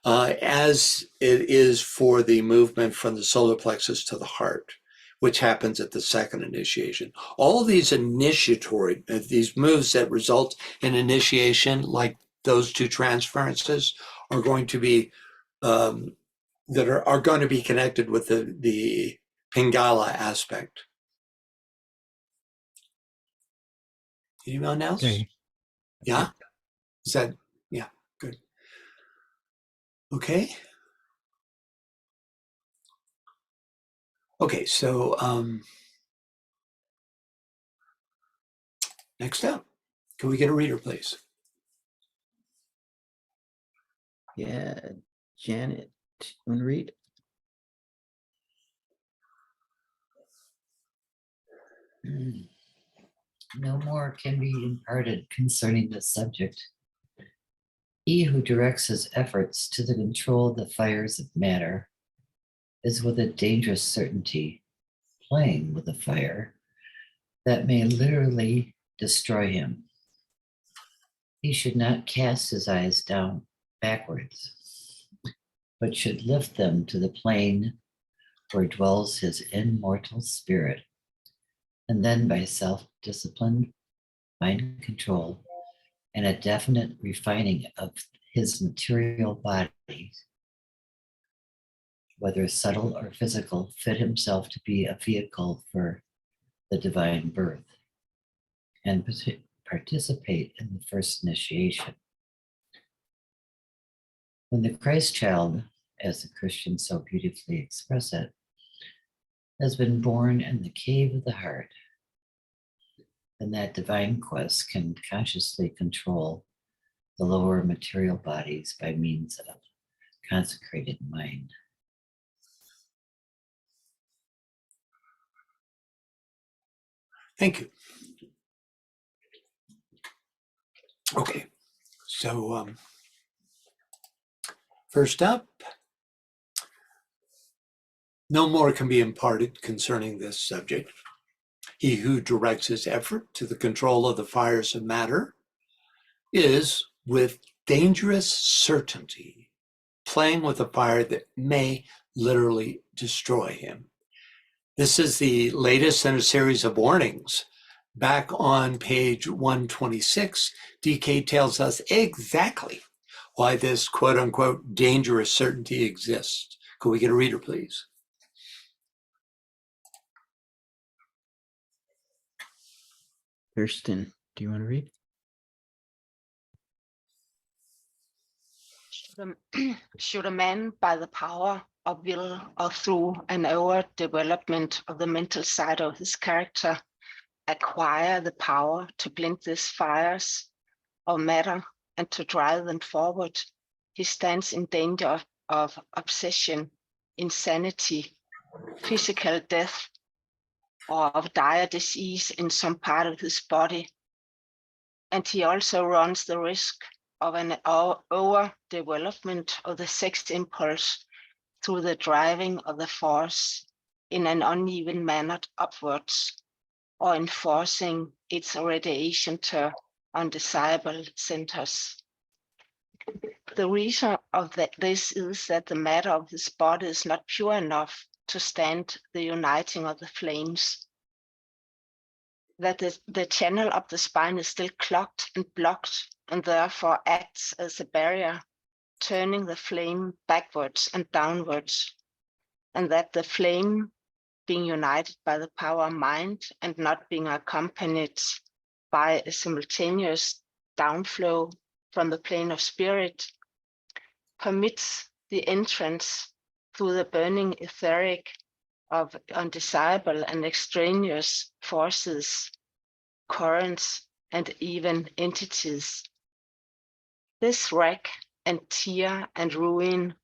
as it is for the movement from the solar plexus to the heart, which happens at the second initiation. All of these initiatory, these moves that result in initiation, like those two transferences, are going to be are going to be connected with the Pingala aspect. Anyone else? Okay. Yeah. Is that, yeah, good. Okay. Okay, so next up, can we get a reader, please? Yeah, Janet, you want to read? No more can be imparted concerning this subject. He who directs his efforts to the control of the fires of matter is with a dangerous certainty playing with a fire that may literally destroy him. He should not cast his eyes down backwards, but should lift them to the plane where dwells his immortal spirit, and then by self-discipline, mind control, and a definite refining of his material body, whether subtle or physical, fit himself to be a vehicle for the divine birth and participate in the first initiation. When the Christ child, as the Christians so beautifully express it, has been born in the cave of the heart, then that divine quest can consciously control the lower material bodies by means of consecrated mind. Thank you. Okay, so first up, no more can be imparted concerning this subject. He who directs his effort to the control of the fires of matter is with dangerous certainty playing with a fire that may literally destroy him. This is the latest in a series of warnings. Back on page 126, DK tells us exactly why this quote unquote dangerous certainty exists. Could we get a reader, please? Kirsten, do you want to read? Should a man, by the power of will or through an overdevelopment of the mental side of his character, acquire the power to blend these fires of matter and to drive them forward, he stands in danger of obsession, insanity, physical death, or of dire disease in some part of his body. And he also runs the risk of an overdevelopment of the sex impulse through the driving of the force in an uneven manner upwards, or enforcing its radiation to undesirable centers. The reason of this is that the matter of his body is not pure enough to stand the uniting of the flames, that the channel of the spine is still clogged and blocked, and therefore acts as a barrier, turning the flame backwards and downwards, and that the flame, being united by the power of mind and not being accompanied by a simultaneous downflow from the plane of spirit, permits the entrance through the burning etheric of undesirable and extraneous forces, currents, and even entities. This wreck and tear and ruin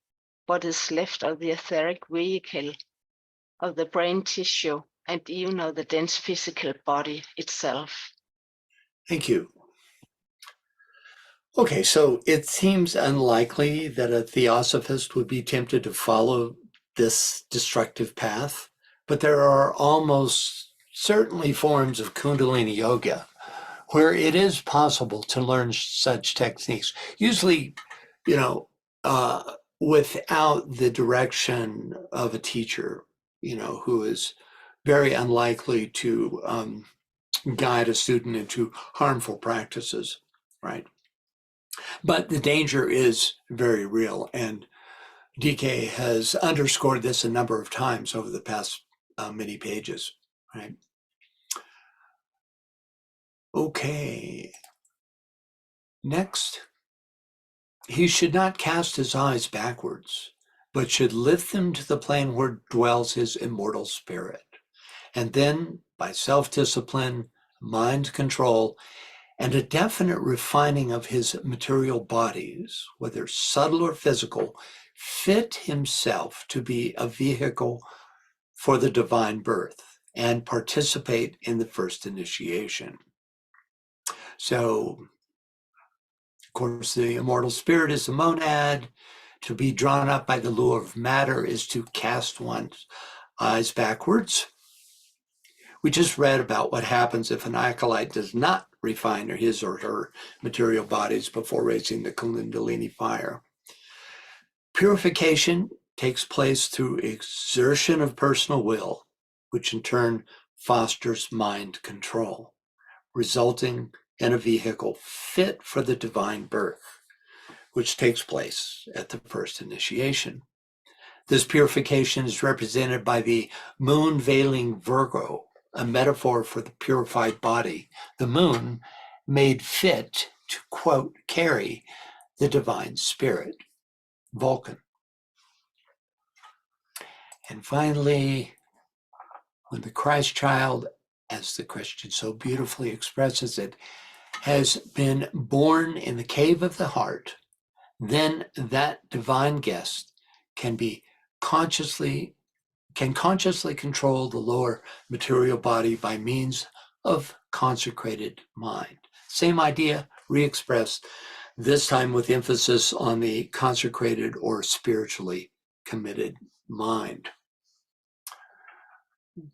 what is left of the etheric vehicle, of the brain tissue, and even of the dense physical body itself. Thank you. Okay, so it seems unlikely that a theosophist would be tempted to follow this destructive path, but there are almost certainly forms of Kundalini yoga where it is possible to learn such techniques, usually, without the direction of a teacher, who is very unlikely to guide a student into harmful practices, right? But the danger is very real, and DK has underscored this a number of times over the past many pages, right? Okay. Next, he should not cast his eyes backwards, but should lift them to the plane where dwells his immortal spirit. And then, by self-discipline, mind control, and a definite refining of his material bodies, whether subtle or physical, fit himself to be a vehicle for the divine birth and participate in the first initiation. So, of course, the immortal spirit is the monad. To be drawn up by the lure of matter is to cast one's eyes backwards. We just read about what happens if an acolyte does not refine his or her material bodies before raising the Kundalini fire. Purification takes place through exertion of personal will, which in turn fosters mind control, resulting in a vehicle fit for the divine birth, which takes place at the first initiation. This purification is represented by the moon veiling Virgo, a metaphor for the purified body, the moon made fit to, quote, carry the divine spirit, Vulcan. And finally, when the Christ child, as the Christian so beautifully expresses it, has been born in the cave of the heart, then that divine guest can consciously control the lower material body by means of consecrated mind. Same idea, re-expressed, this time with emphasis on the consecrated or spiritually committed mind.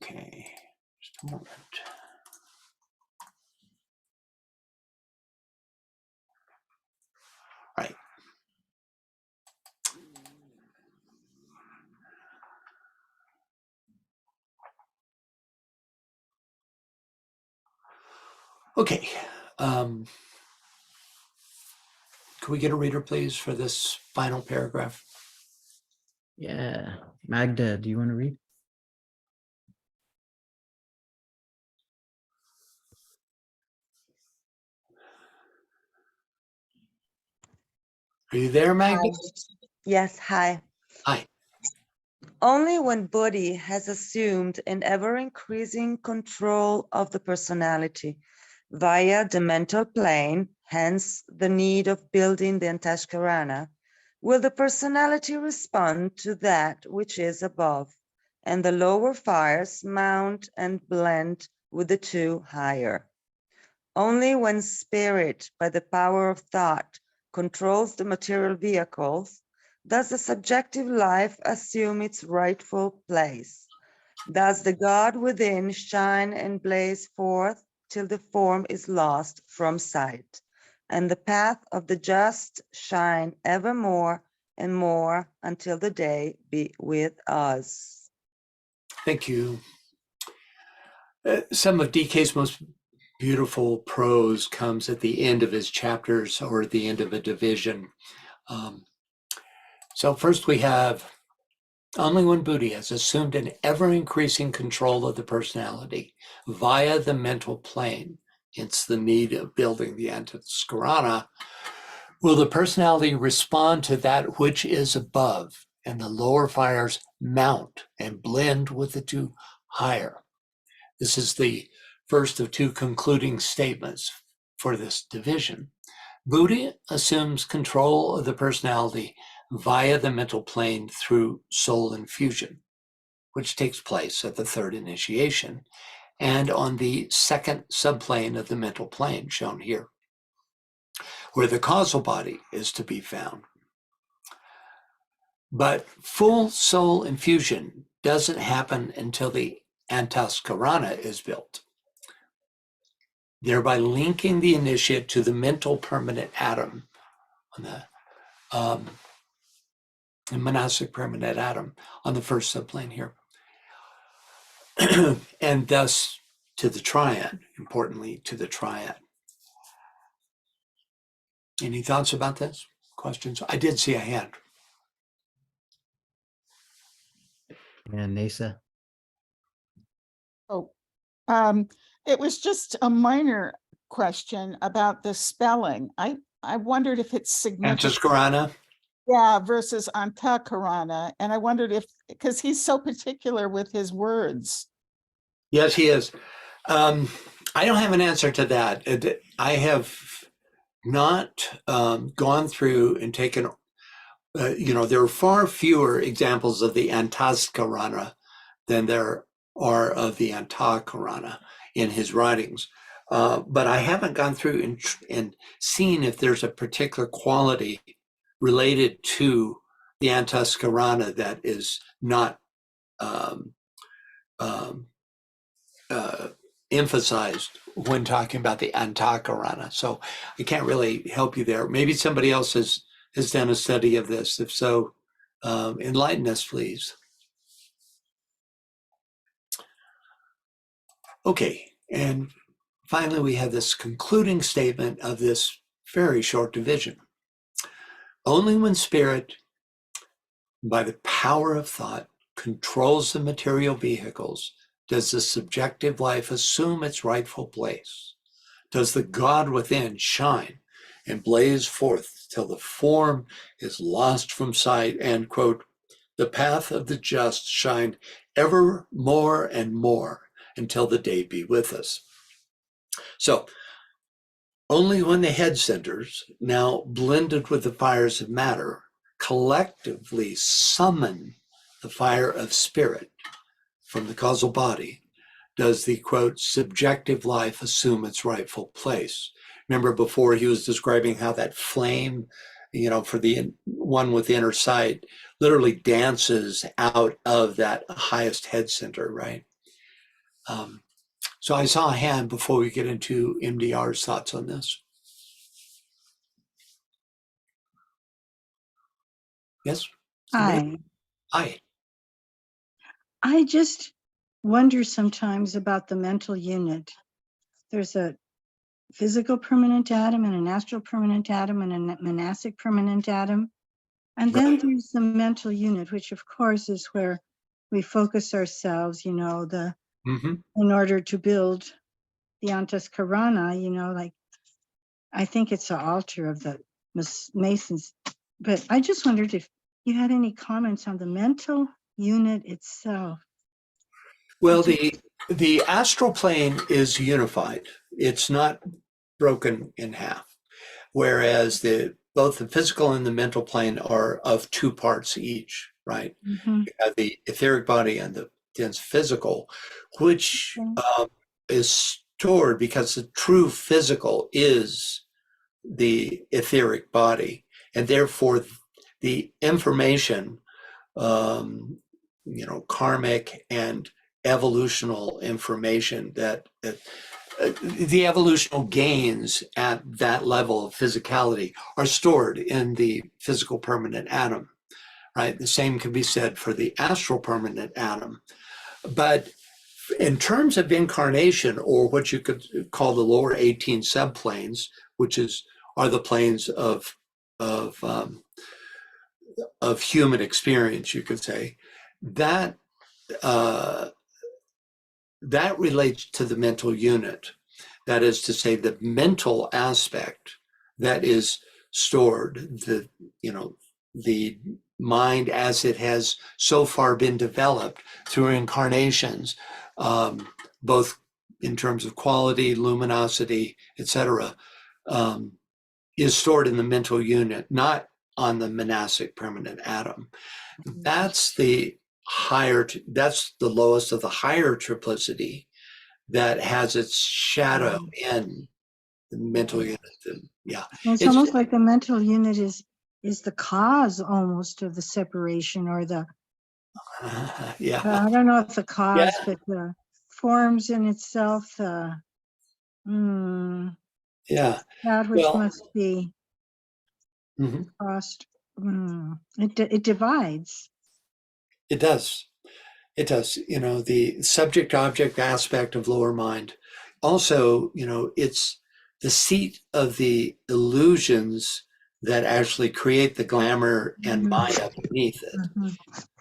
Okay, just a moment. Right. Okay. Can we get a reader, please, for this final paragraph? Yeah. Magda, do you want to read? Are you there, Magda? Hi. Yes, hi. Hi. Only when body has assumed an ever-increasing control of the personality via the mental plane, hence the need of building the Antashkarana, will the personality respond to that which is above, and the lower fires mount and blend with the two higher. Only when spirit, by the power of thought, controls the material vehicles, does the subjective life assume its rightful place. Does the God within shine and blaze forth till the form is lost from sight, and the path of the just shine ever more and more until the day be with us. Thank you. Some of DK's most beautiful prose comes at the end of his chapters or at the end of a division. So first we have, only when Buddhi has assumed an ever-increasing control of the personality via the mental plane, hence the need of building the antaskarana, will the personality respond to that which is above, and the lower fires mount and blend with the two higher. This is the first of two concluding statements for this division. Buddha assumes control of the personality via the mental plane through soul infusion, which takes place at the third initiation and on the second subplane of the mental plane, shown here, where the causal body is to be found. But full soul infusion doesn't happen until the antaskarana is built, thereby linking the initiate to the mental permanent atom on the monastic permanent atom on the first subplane here. And thus to the triad, importantly to the triad. Any thoughts about this? Questions? I did see a hand. And Nasa, Oh, it was just a minor question about the spelling. I wondered if it's significant. Antaskarana? Yeah, versus antakarana. And I wondered if, because he's so particular with his words. Yes, he is. I don't have an answer to that. I have not gone through and taken, there are far fewer examples of the antaskarana than there are of the antakarana in his writings. But I haven't gone through and seen if there's a particular quality related to the antaskarana that is not emphasized when talking about the antakarana. So I can't really help you there. Maybe somebody else has done a study of this. If so, enlighten us, please. Okay, and finally, we have this concluding statement of this very short division. Only when spirit, by the power of thought, controls the material vehicles, does the subjective life assume its rightful place. Does the God within shine and blaze forth till the form is lost from sight, and, quote, the path of the just shine ever more and more until the day be with us. So, only when the head centers, now blended with the fires of matter, collectively summon the fire of spirit from the causal body, does the, quote, subjective life assume its rightful place. Remember before he was describing how that flame, for the one with inner sight, literally dances out of that highest head center, right? So I saw a hand before we get into MDR's thoughts on this. Yes? Hi. Hi. I just wonder sometimes about the mental unit. There's a physical permanent atom and an astral permanent atom and a monastic permanent atom. And then Right. there's the mental unit, which of course is where we focus ourselves, Mm-hmm. in order to build the antaskarana, like I think it's the altar of the Masons. But I just wondered if you had any comments on the mental unit itself. Well, the astral plane is unified. It's not broken in half. Whereas both the physical and the mental plane are of two parts each, right? Mhm. You have the etheric body and the dense physical, which is stored because the true physical is the etheric body, and therefore the information, karmic and evolutional information that the evolutional gains at that level of physicality are stored in the physical permanent atom, right? The same can be said for the astral permanent atom. But in terms of incarnation, or what you could call the lower 18 subplanes, which are the planes of human experience, you could say, that that relates to the mental unit. That is to say, the mental aspect that is stored, the mind as it has so far been developed through incarnations, both in terms of quality, luminosity, etc., is stored in the mental unit, not on the monastic permanent atom. That's the lowest of the higher triplicity that has its shadow in the mental unit. Yeah, It's almost like the mental unit is the cause almost of the separation, or the yeah. I don't know if the cause, Yeah. but the forms in itself. Yeah. That which Well, must be mhm. crossed. It divides. It does. It does. The subject object aspect of lower mind. Also, it's the seat of the illusions that actually create the glamour and Maya beneath it. Mhm.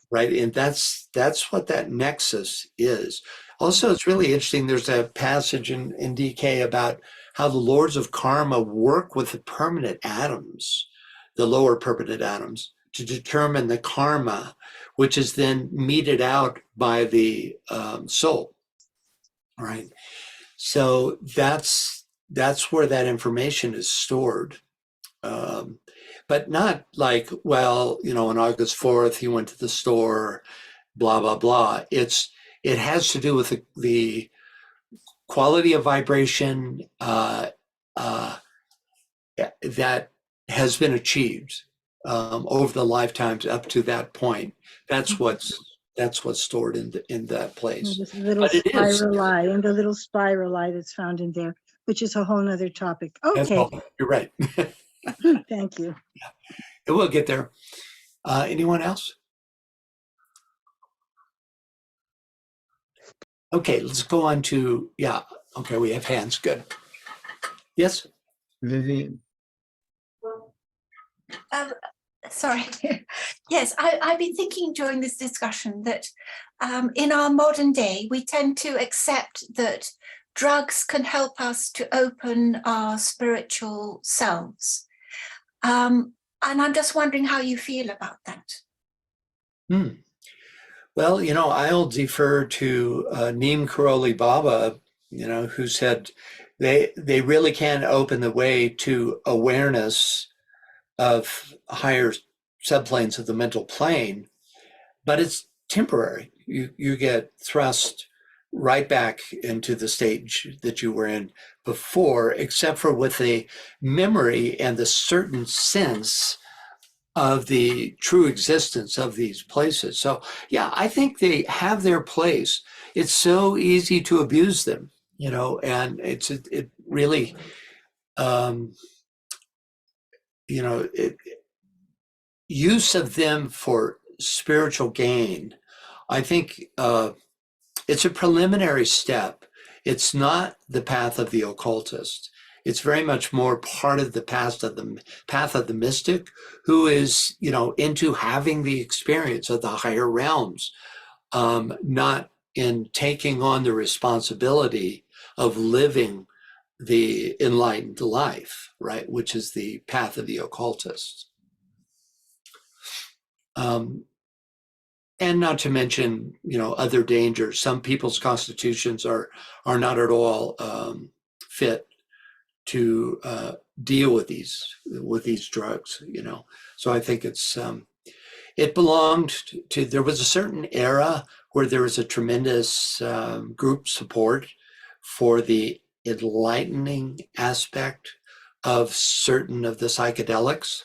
Right. And that's what that nexus is. Also, it's really interesting. There's a passage in DK about how the lords of karma work with the permanent atoms, the lower permanent atoms, to determine the karma, which is then meted out by the soul. All right. So that's where that information is stored. But not like, well, on August 4th, he went to the store, blah, blah, blah. It has to do with the quality of vibration that has been achieved over the lifetimes up to that point. That's what's stored in that place. This little But it is. spiral eye, and the little spiral eye that's found in there, which is a whole nother topic. That's Okay, all. You're right. thank you. It will get there. Anyone else? Okay, let's go on to, yeah. Okay, we have hands. Good. Yes. Vivian, Sorry. Yes, I've been thinking during this discussion that in our modern day, we tend to accept that drugs can help us to open our spiritual selves. And I'm just wondering how you feel about that. Well, I'll defer to Neem Karoli Baba, who said they really can open the way to awareness of higher subplanes of the mental plane, but it's temporary. You get thrust right back into the stage that you were in before, except for with a memory and the certain sense of the true existence of these places. So yeah, I think they have their place. It's so easy to abuse them, and it really, use of them for spiritual gain. I think it's a preliminary step. It's not the path of the occultist. It's very much more part of the path of the mystic, who is, into having the experience of the higher realms, not in taking on the responsibility of living the enlightened life, right, which is the path of the occultist. And not to mention, other dangers. Some people's constitutions are not at all fit to deal with these drugs. So I think it belonged to. There was a certain era where there was a tremendous group support for the enlightening aspect of certain of the psychedelics,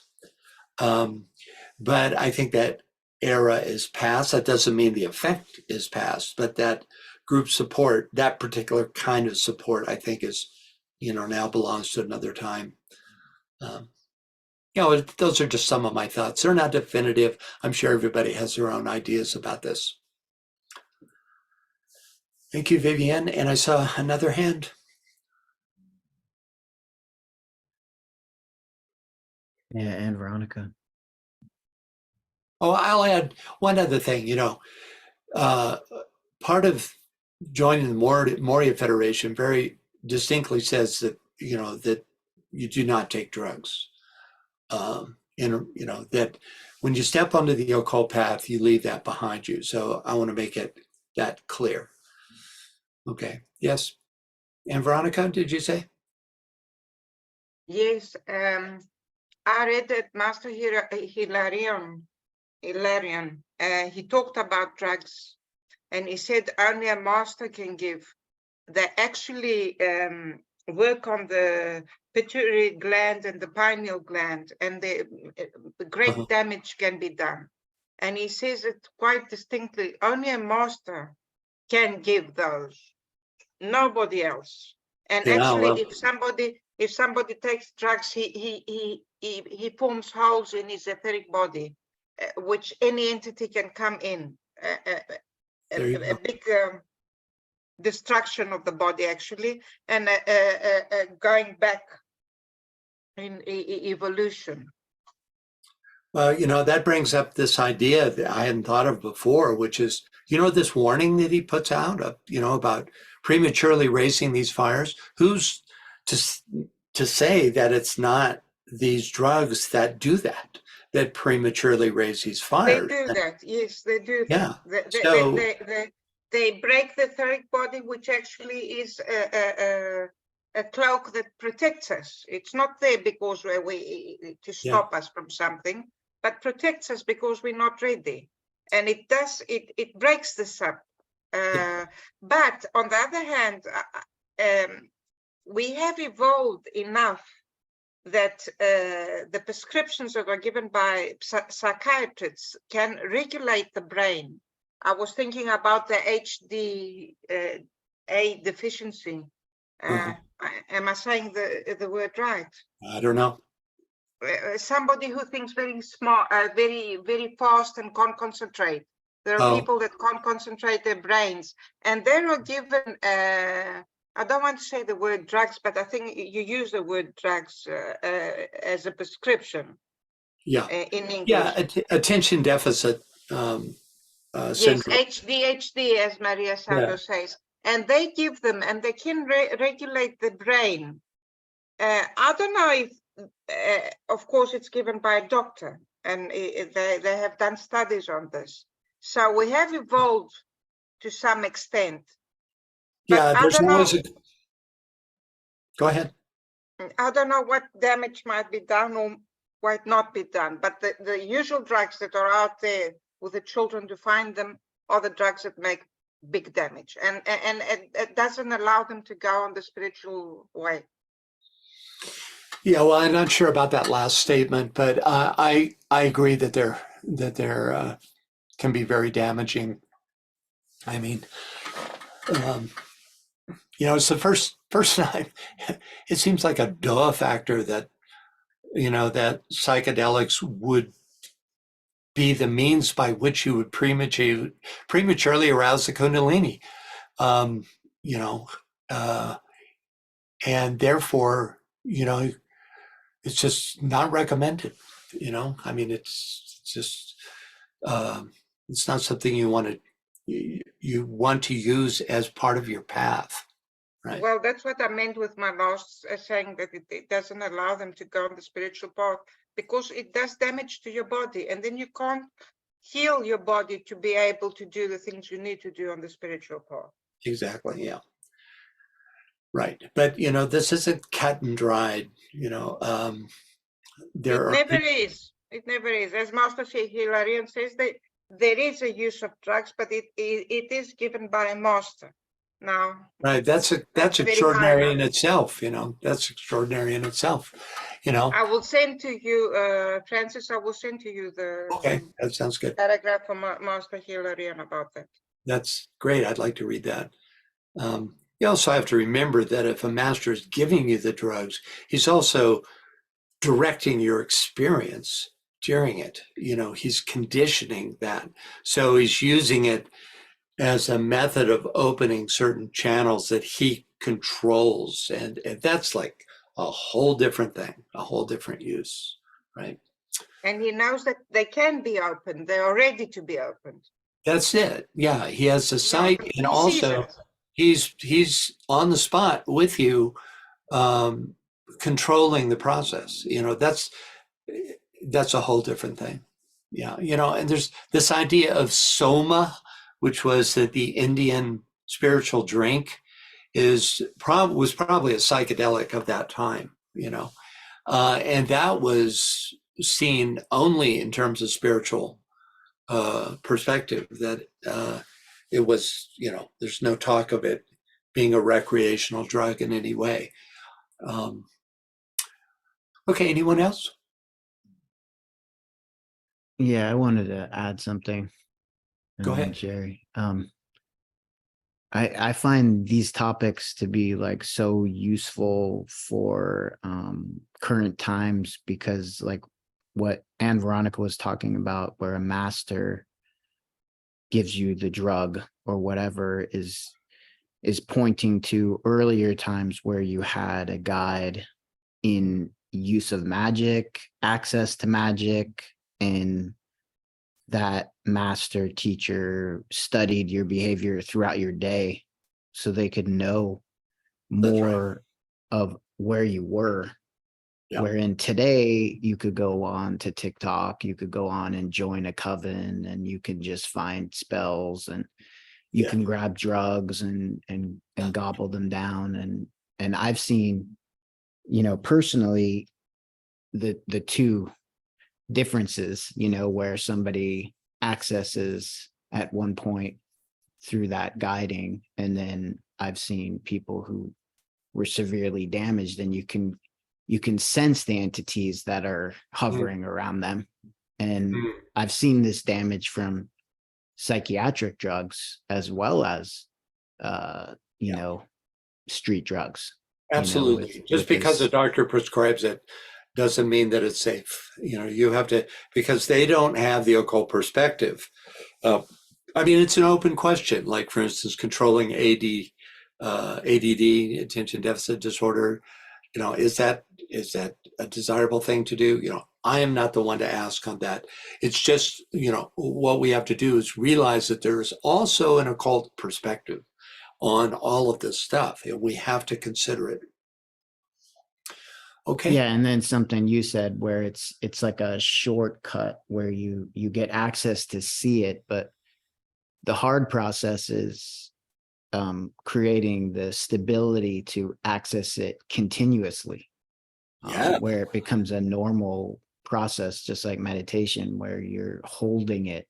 but I think that era is past. That doesn't mean the effect is past, but that group support, that particular kind of support, I think is, now belongs to another time. Those are just some of my thoughts. They're not definitive. I'm sure everybody has their own ideas about this. Thank you, Vivienne. And I saw another hand. Yeah, and Veronica. Oh, I'll add one other thing. Part of joining the Moria Federation very distinctly says that, that you do not take drugs. That when you step onto the occult path, you leave that behind you. So I want to make that clear. Okay. Yes. And Veronica, did you say? Yes, I read that Master Hilarion, he talked about drugs, and he said only a master can give. They actually work on the pituitary gland and the pineal gland, and the great damage can be done. And he says it quite distinctly, only a master can give those, nobody else. And actually, if somebody takes drugs, he forms holes in his etheric body, which any entity can come in. A big destruction of the body, actually, and going back in evolution. Well, that brings up this idea that I hadn't thought of before, which is, this warning that he puts out of, about prematurely raising these fires. Who's to say that it's not these drugs that do that prematurely raise these fires? They do that. Yes, they do. Yeah. They break the etheric body, which actually is a cloak that protects us. It's not there because we to stop us from something, but protects us because we're not ready. And it does, it breaks this up. But on the other hand, we have evolved enough that the prescriptions that are given by psychiatrists can regulate the brain. I was thinking about the HDA deficiency. Am I saying the word right? I don't know. Somebody who thinks very smart, very, very fast and can't concentrate. There are people that can't concentrate their brains, and they are given, I don't want to say the word drugs, but I think you use the word drugs as a prescription. Yeah. In English. Yeah, attention deficit yes, syndrome. ADHD, as Maria Santos says. And they give them, and they can regulate the brain. I don't know if, of course, it's given by a doctor, and they have done studies on this. So we have evolved to some extent. Yeah, there's always a... Go ahead. I don't know what damage might be done or might not be done, but the usual drugs that are out there with the children, to find them, are the drugs that make big damage, and it doesn't allow them to go on the spiritual way. Yeah, well, I'm not sure about that last statement, but I agree that they're can be very damaging. I mean, it's the first time. It seems like a duh factor that that psychedelics would be the means by which you would prematurely arouse the Kundalini, and therefore, it's just not recommended. I mean, it's just, it's not something you want to use as part of your path, right? Well, that's what I meant with my last saying, that it doesn't allow them to go on the spiritual path, because it does damage to your body, and then you can't heal your body to be able to do the things you need to do on the spiritual path. Exactly, yeah. Right, but this isn't cut and dried. It never is. It never is. As Master Hilarion says, that there is a use of drugs, but it is given by a master. Now, right, that's extraordinary in itself. That's extraordinary in itself. you know. I will send to you, Francis, I will send to you Okay, the that sounds good. paragraph from Master Hilarion about that. That's great. I'd like to read that. You also have to remember that if a master is giving you the drugs, he's also directing your experience during it. You know, he's conditioning that. So he's using it as a method of opening certain channels that he controls. And that's like a whole different thing, a whole different use, right? And he knows that they can be opened. They are ready to be opened. That's it. Yeah, he has the sight, and He sees also it. he's on the spot with you, controlling the process. You know, that's a whole different thing. Yeah, you know, and there's this idea of soma, which was that the Indian spiritual drink was probably a psychedelic of that time. You know, and that was seen only in terms of spiritual perspective, that it was, you know, there's no talk of it being a recreational drug in any way. Okay, anyone else? Yeah, I wanted to add something. Go ahead. Jerry. I find these topics to be like so useful for current times, because like what Anne Veronica was talking about, where a master gives you the drug or whatever, is pointing to earlier times where you had a guide in use of magic, access to magic, and that master teacher studied your behavior throughout your day so they could know more of where you were. Yeah. Wherein today you could go on to TikTok, you could go on and join a coven, and you can just find spells, and you can grab drugs and gobble them down. And I've seen, you know, personally, the two differences, you know, where somebody accesses at one point through that guiding, and then I've seen people who were severely damaged, and you can sense the entities that are hovering around them. And I've seen this damage from psychiatric drugs as well as you know, street drugs. Absolutely. You know, Just because a doctor prescribes it doesn't mean that it's safe. You know, you have to, because they don't have the occult perspective. I mean, it's an open question. Like, for instance, controlling ADD, attention deficit disorder. You know, is that a desirable thing to do? You know, I am not the one to ask on that. It's just, you know, what we have to do is realize that there is also an occult perspective on all of this stuff, and we have to consider it. Okay. Yeah, and then something you said where it's like a shortcut where you get access to see it, but the hard process is creating the stability to access it continuously, where it becomes a normal process, just like meditation, where you're holding it,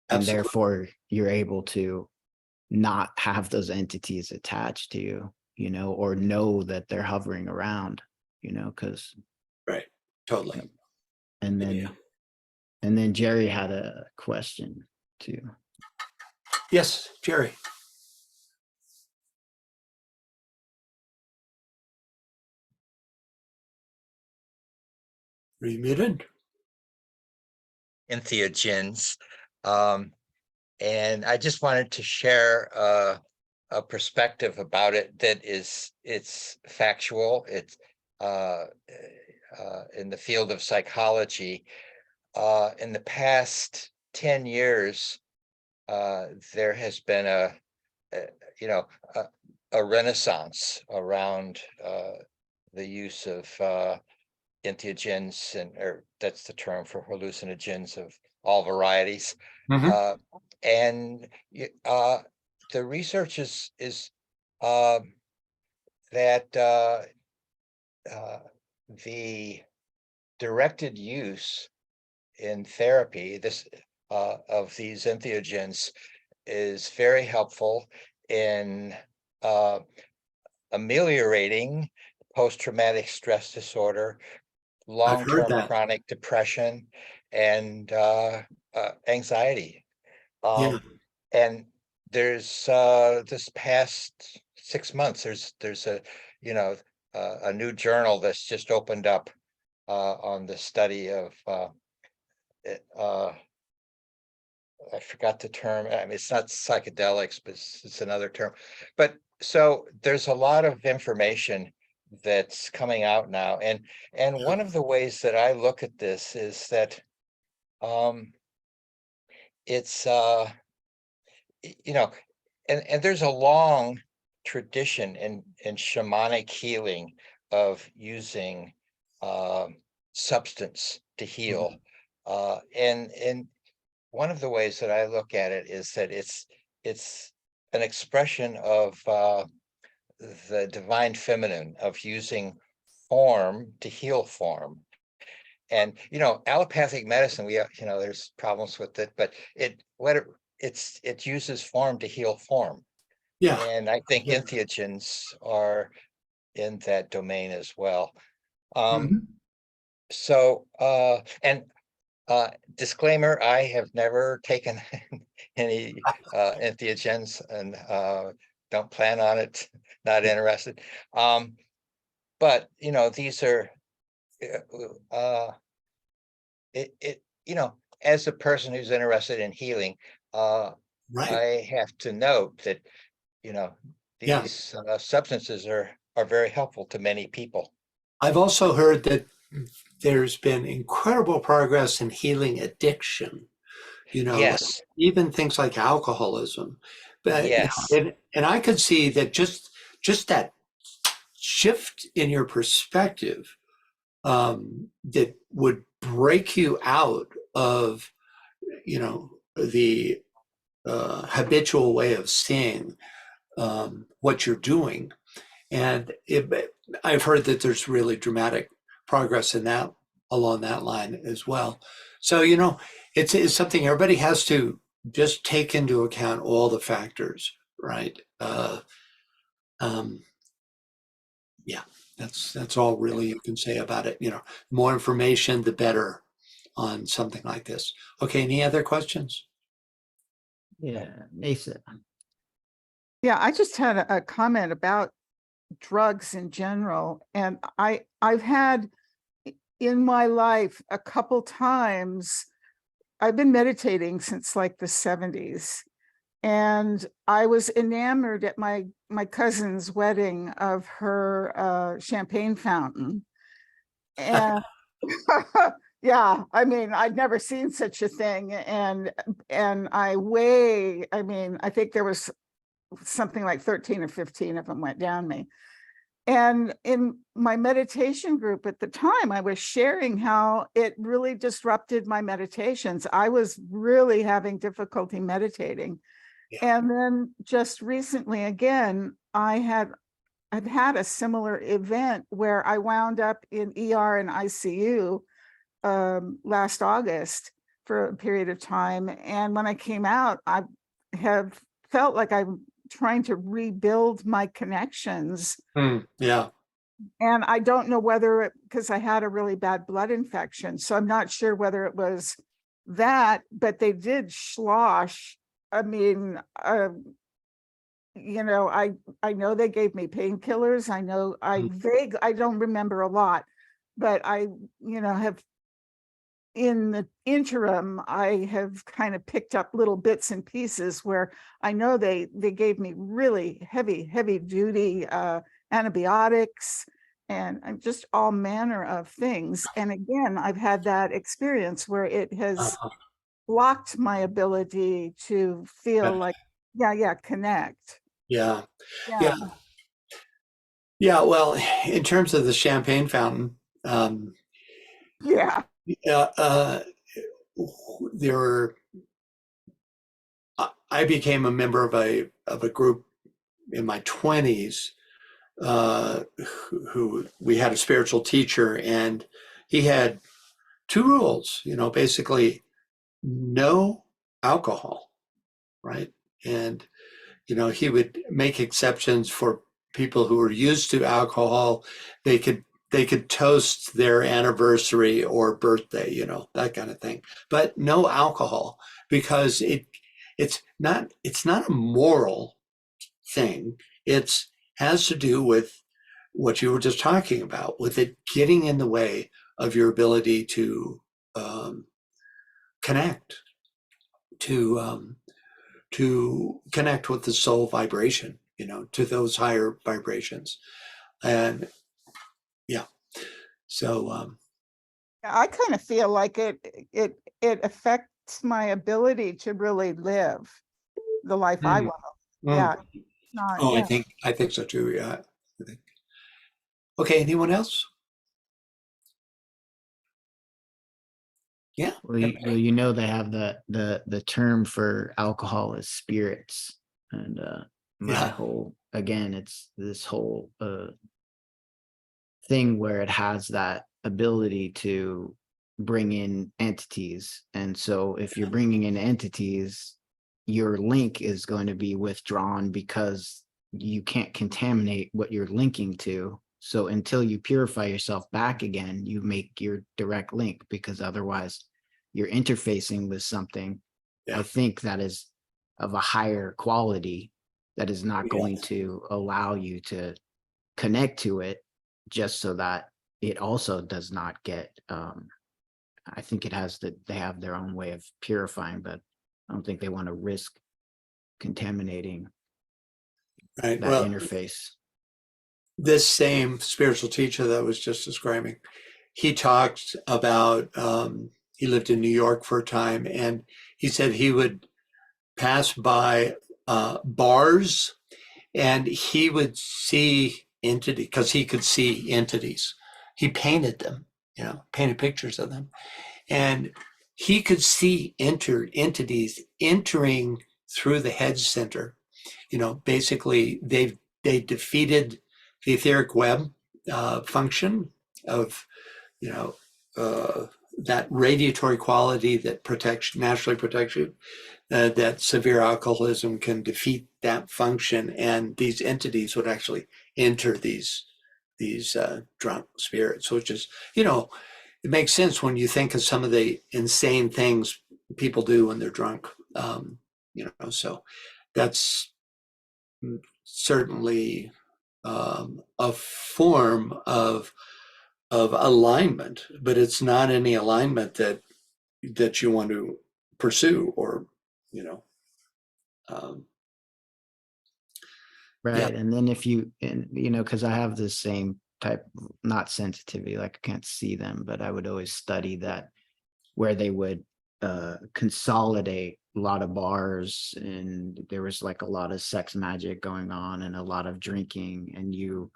and therefore you're able to not have those entities attached to you, you know, or know that they're hovering around, you know, because right, totally. And then Jerry had a question too. Yes, Jerry. Are you muted? Entheogens. And I just wanted to share a perspective about it that it's factual. It's in the field of psychology. In the past 10 years, there has been a renaissance around the use of entheogens, or that's the term for hallucinogens of all varieties. And the research is that the directed use in therapy of these entheogens is very helpful in ameliorating post-traumatic stress disorder, heard long-term that. chronic depression and anxiety. Yeah. And there's this past 6 months, there's a, you know, a new journal that's just opened up on the study of I forgot the term. I mean, it's not psychedelics, but it's another term. But so there's a lot of information that's coming out now. And one of the ways that I look at this is that it's you know, and there's a long tradition in shamanic healing of using substance to heal. And one of the ways that I look at it is that it's an expression of the divine feminine, of using form to heal form. And allopathic medicine, there's problems with it, but it uses form to heal form. Yeah. And I think entheogens are in that domain as well. So and disclaimer, I have never taken any entheogens and don't plan on it, not interested. But these are as a person who's interested in healing, I have to note that these substances are very helpful to many people. I've also heard that there's been incredible progress in healing addiction, Yes. even things like alcoholism. But, yes. And I could see that just that shift in your perspective that would break you out of, the habitual way of seeing what you're doing. And I've heard that there's really dramatic progress in that along that line as well. So, it's something everybody has to just take into account, all the factors, right? Yeah, that's all really you can say about it. The more information, the better on something like this. Okay, any other questions? Yeah, Nathan. Yeah, I just had a comment about drugs in general. And I've had in my life a couple times, I've been meditating since like the 70s. And I was enamored at my cousin's wedding of her champagne fountain. And yeah, I mean, I'd never seen such a thing. And I think there was something like 13 or 15 of them went down me. And in my meditation group at the time, I was sharing how it really disrupted my meditations. I was really having difficulty meditating. Yeah. And then just recently, again, I've had a similar event where I wound up in ER and ICU last August for a period of time. And when I came out, I have felt like I'm trying to rebuild my connections. Yeah. And I don't know whether because I had a really bad blood infection. So I'm not sure whether it was that, but they did slosh. I mean, I know they gave me painkillers. I know I don't remember a lot, but I, have in the interim, I have kind of picked up little bits and pieces where I know they gave me really heavy duty antibiotics and just all manner of things. And again, I've had that experience where it has blocked my ability to feel like, connect. Yeah. Well, in terms of the champagne fountain, I became a member of a group in my 20s who we had a spiritual teacher, and he had two rules, basically no alcohol, right? And he would make exceptions for people who were used to alcohol. They could they could toast their anniversary or birthday, you know, that kind of thing, but no alcohol, because it's not a moral thing. It's has to do with what you were just talking about, with it getting in the way of your ability to connect, to connect with the soul vibration, you know, to those higher vibrations. And yeah, so I kind of feel like it affects my ability to really live the life I Mm. want. Mm. Yeah. Not, Oh, yeah. I think so too. Yeah. I think. Okay. Anyone else? Yeah. Well, you know, they have the term for alcohol is spirits, and my Yeah. whole, again, it's this whole thing where it has that ability to bring in entities. And so if you're bringing in entities, your link is going to be withdrawn because you can't contaminate what you're linking to. So until you purify yourself back again, you make your direct link, because otherwise you're interfacing with something, Yeah. I think, that is of a higher quality, that is not going to allow you to connect to it, just so that it also does not get I think it has that they have their own way of purifying, but I don't think they want to risk contaminating Right. that Well, interface. this same spiritual teacher that I was just describing, he talked about he lived in New York for a time, and he said he would pass by bars, and he would see entity, because he could see entities. He painted them, you know, painted pictures of them, and he could see entities entering through the head center. You know, basically they defeated the etheric web function of, you know, that radiatory quality that naturally protects you. That severe alcoholism can defeat that function, and these entities would actually enter these drunk spirits, which is, you know, it makes sense when you think of some of the insane things people do when they're drunk. You know, so that's certainly a form of alignment, but it's not any alignment that you want to pursue, or, you know. Yeah. Right. And then if you, and you know, because I have the same type, not sensitivity, like I can't see them, but I would always study that, where they would consolidate a lot of bars, and there was like a lot of sex magic going on and a lot of drinking, and you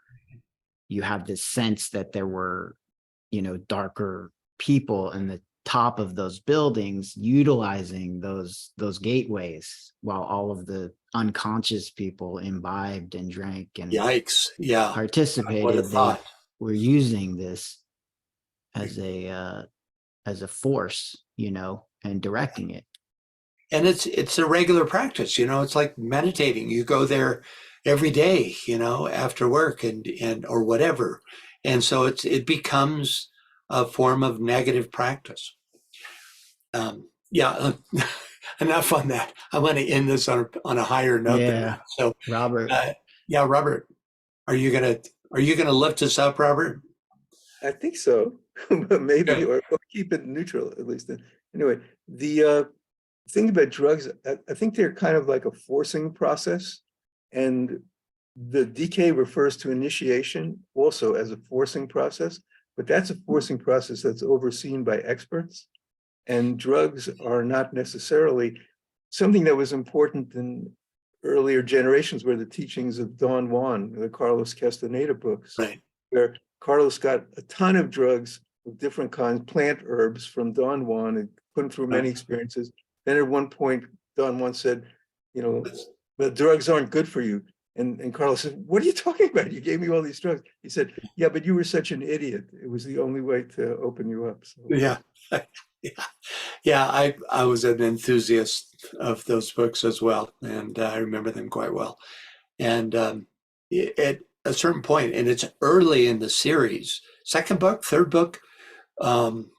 have this sense that there were, you know, darker people in the top of those buildings utilizing those gateways, while all of the unconscious people imbibed and drank and Yikes. Yeah. What a participated. They thought. were using this as a force, you know, and directing it. And it's a regular practice, you know. It's like meditating. You go there every day, you know, after work and or whatever, and so it becomes a form of negative practice. Yeah. Enough on that. I want to end this on a higher note than Yeah, that. So, Robert. yeah, Robert, are you gonna lift us up, Robert? I think so, but maybe, Good. or keep it neutral at least. Anyway, the thing about drugs, I think they're kind of like a forcing process, and the DK refers to initiation also as a forcing process, but that's a forcing process that's overseen by experts, and drugs are not necessarily something that was important in earlier generations, were the teachings of Don Juan, the Carlos Castaneda books, Right. where Carlos got a ton of drugs of different kinds, plant herbs from Don Juan, and put him through many experiences. Then at one point, Don Juan said, you know, the drugs aren't good for you. And Carlos said, what are you talking about? You gave me all these drugs. He said, yeah, but you were such an idiot. It was the only way to open you up. So. Yeah. Yeah, I was an enthusiast of those books as well, and I remember them quite well. And at a certain point, and it's early in the series, second book, third book,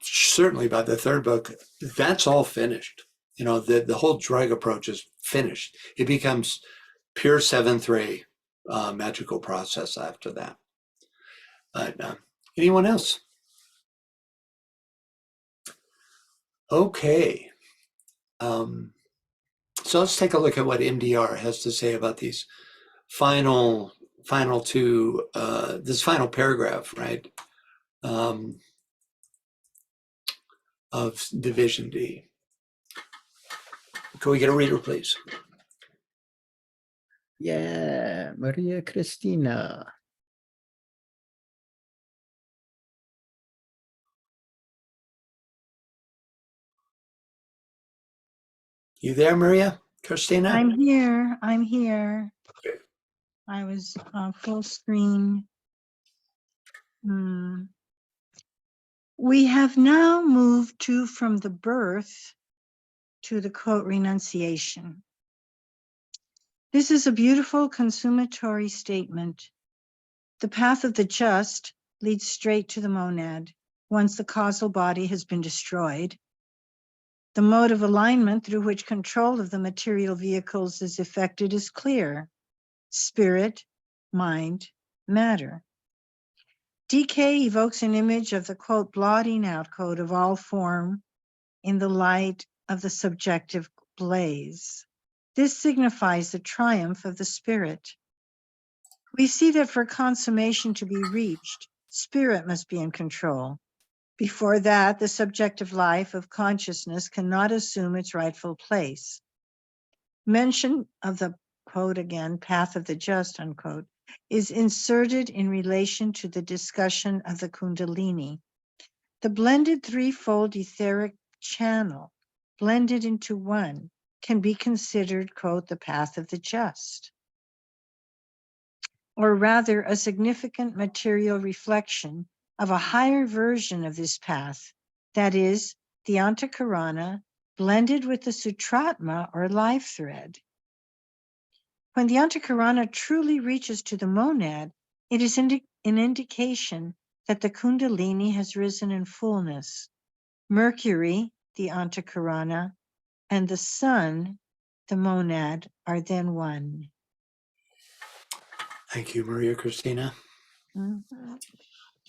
certainly by the third book, that's all finished. You know, the whole drug approach is finished. It becomes pure seventh ray magical process after that. But anyone else? Okay. So let's take a look at what MDR has to say about these final two, this final paragraph, right? Of Division D. Can we get a reader, please? Yeah, Maria Cristina. You there, Maria Christina? I'm here. I'm here. Okay. I was full screen. We have now moved from the birth to the quote renunciation. This is a beautiful consummatory statement. The path of the just leads straight to the monad once the causal body has been destroyed. The mode of alignment through which control of the material vehicles is effected is clear: spirit, mind, matter. DK evokes an image of the quote blotting out quote of all form in the light of the subjective blaze. This signifies the triumph of the spirit. We see that for consummation to be reached, spirit must be in control. Before that, the subjective life of consciousness cannot assume its rightful place. Mention of the quote again, path of the just, unquote, is inserted in relation to the discussion of the Kundalini. The blended threefold etheric channel, blended into one, can be considered, quote, the path of the just, or rather a significant material reflection of a higher version of this path, that is, the Antakarana blended with the Sutratma or life thread. When the Antakarana truly reaches to the monad, it is an indication that the Kundalini has risen in fullness. Mercury, the Antakarana, and the sun, the monad, are then one. Thank you, Maria Christina. Mm-hmm.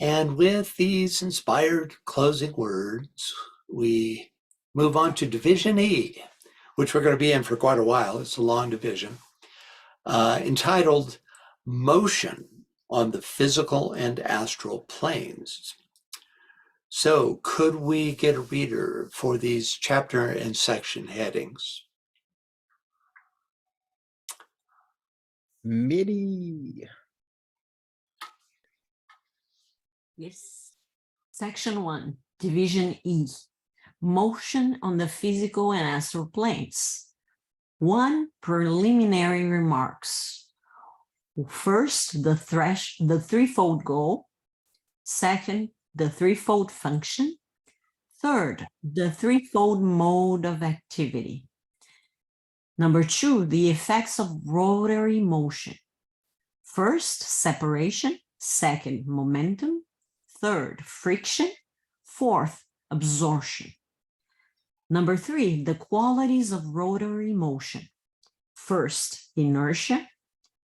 And with these inspired closing words, we move on to Division E, which we're going to be in for quite a while. It's a long division, entitled Motion on the Physical and Astral Planes. So could we get a reader for these chapter and section headings? Midi. Yes. Section 1, Division E, Motion on the Physical and Astral Planes. 1. Preliminary remarks. First, the threefold goal. Second, the threefold function. Third, the threefold mode of activity. Number 2, the effects of rotary motion. First, separation. Second, momentum. Third, friction. Fourth, absorption. Number 3, the qualities of rotary motion. First, inertia.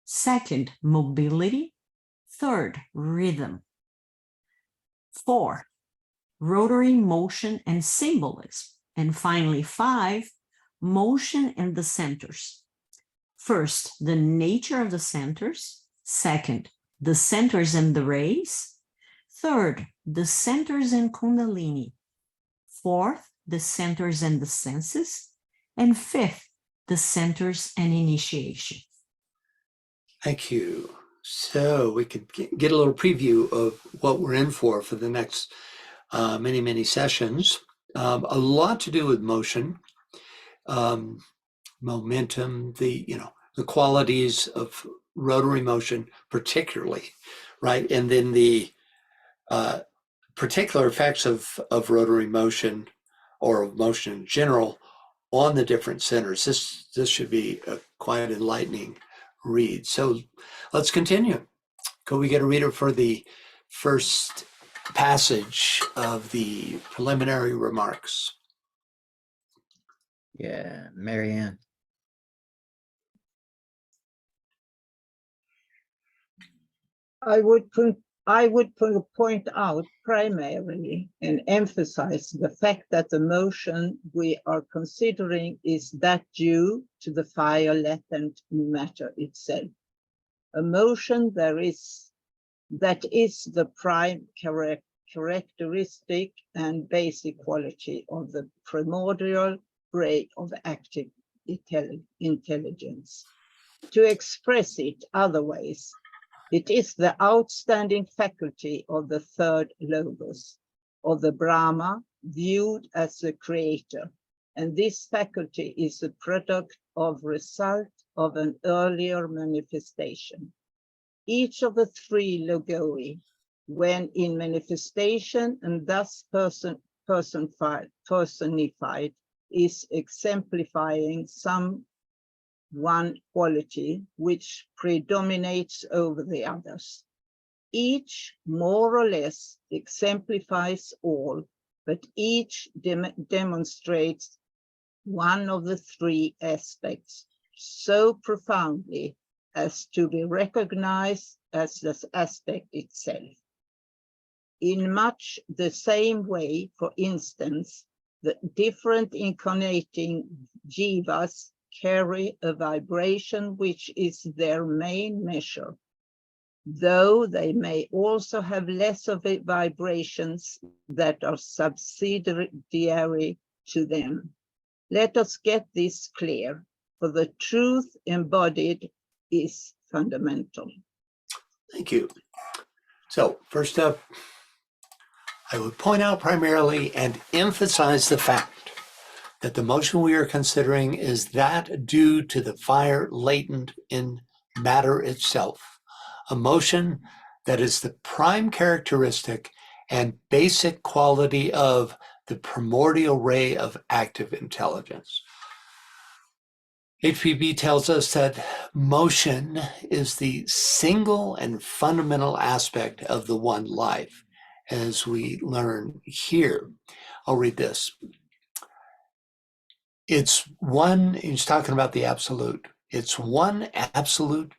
Second, mobility. Third, rhythm. 4, rotary motion and symbolism. And finally, 5, motion and the centers. First, the nature of the centers. Second, the centers and the rays. Third, the centers and Kundalini. Fourth, the centers and the senses. And fifth, the centers and initiation. Thank you. So we could get a little preview of what we're in for the next many, many sessions. A lot to do with motion, momentum, the qualities of rotary motion particularly, right? And then the particular effects of rotary motion or of motion in general on the different centers. This should be a quite enlightening read. So let's continue. Could we get a reader for the first passage of the preliminary remarks. Yeah, Marianne. I would point out primarily and emphasize the fact that the motion we are considering is that due to the fire latent in matter itself. A motion that is the prime characteristic and basic quality of the primordial ray of active intelligence. To express it otherwise, it is the outstanding faculty of the third logos, of the Brahma, viewed as the creator. And this faculty is a product of result of an earlier manifestation. Each of the three logoi, when in manifestation and thus personified, is exemplifying some one quality which predominates over the others. Each more or less exemplifies all, but each demonstrates one of the three aspects so profoundly as to be recognized as this aspect itself. In much the same way, for instance, the different incarnating jivas carry a vibration which is their main measure, though they may also have less of it vibrations that are subsidiary to them. Let us get this clear, for the truth embodied is fundamental. Thank you. So first up, I would point out primarily and emphasize the fact that the motion we are considering is that due to the fire latent in matter itself, a motion that is the prime characteristic and basic quality of the primordial ray of active intelligence. HPB tells us that motion is the single and fundamental aspect of the one life, as we learn here. I'll read this. It's one, he's talking about the absolute. It's one absolute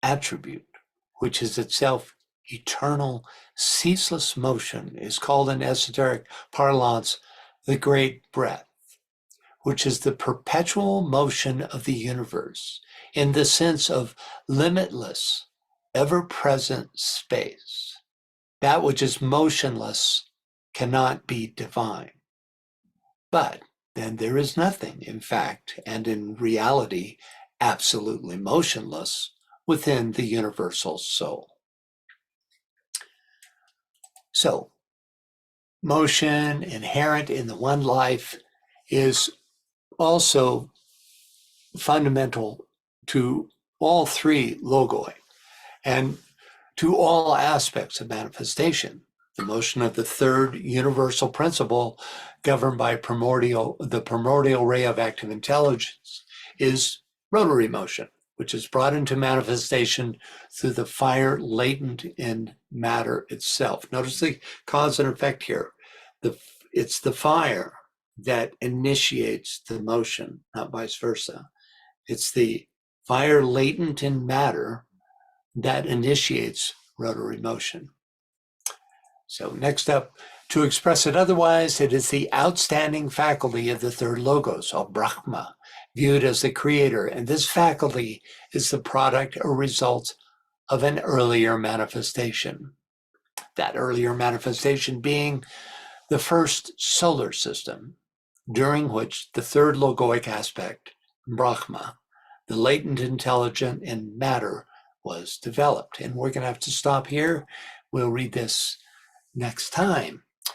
attribute, which is itself eternal, ceaseless motion, is called in esoteric parlance the great breath, which is the perpetual motion of the universe in the sense of limitless, ever-present space. That which is motionless cannot be divine. But then there is nothing, in fact, and in reality, absolutely motionless within the universal soul. So, motion inherent in the one life is also fundamental to all three logoi and to all aspects of manifestation. The motion of the third universal principle governed by the primordial ray of active intelligence is rotary motion, which is brought into manifestation through the fire latent in matter itself. Notice the cause and effect here. It's the fire that initiates the motion, not vice versa. It's the fire latent in matter that initiates rotary motion. So next up, to express it otherwise, it is the outstanding faculty of the third logos, or Brahma, viewed as the creator. And this faculty is the product or result of an earlier manifestation. That earlier manifestation being the first solar system, during which the third logoic aspect, Brahma, the latent intelligent in matter, was developed. And we're going to have to stop here. We'll read this next time.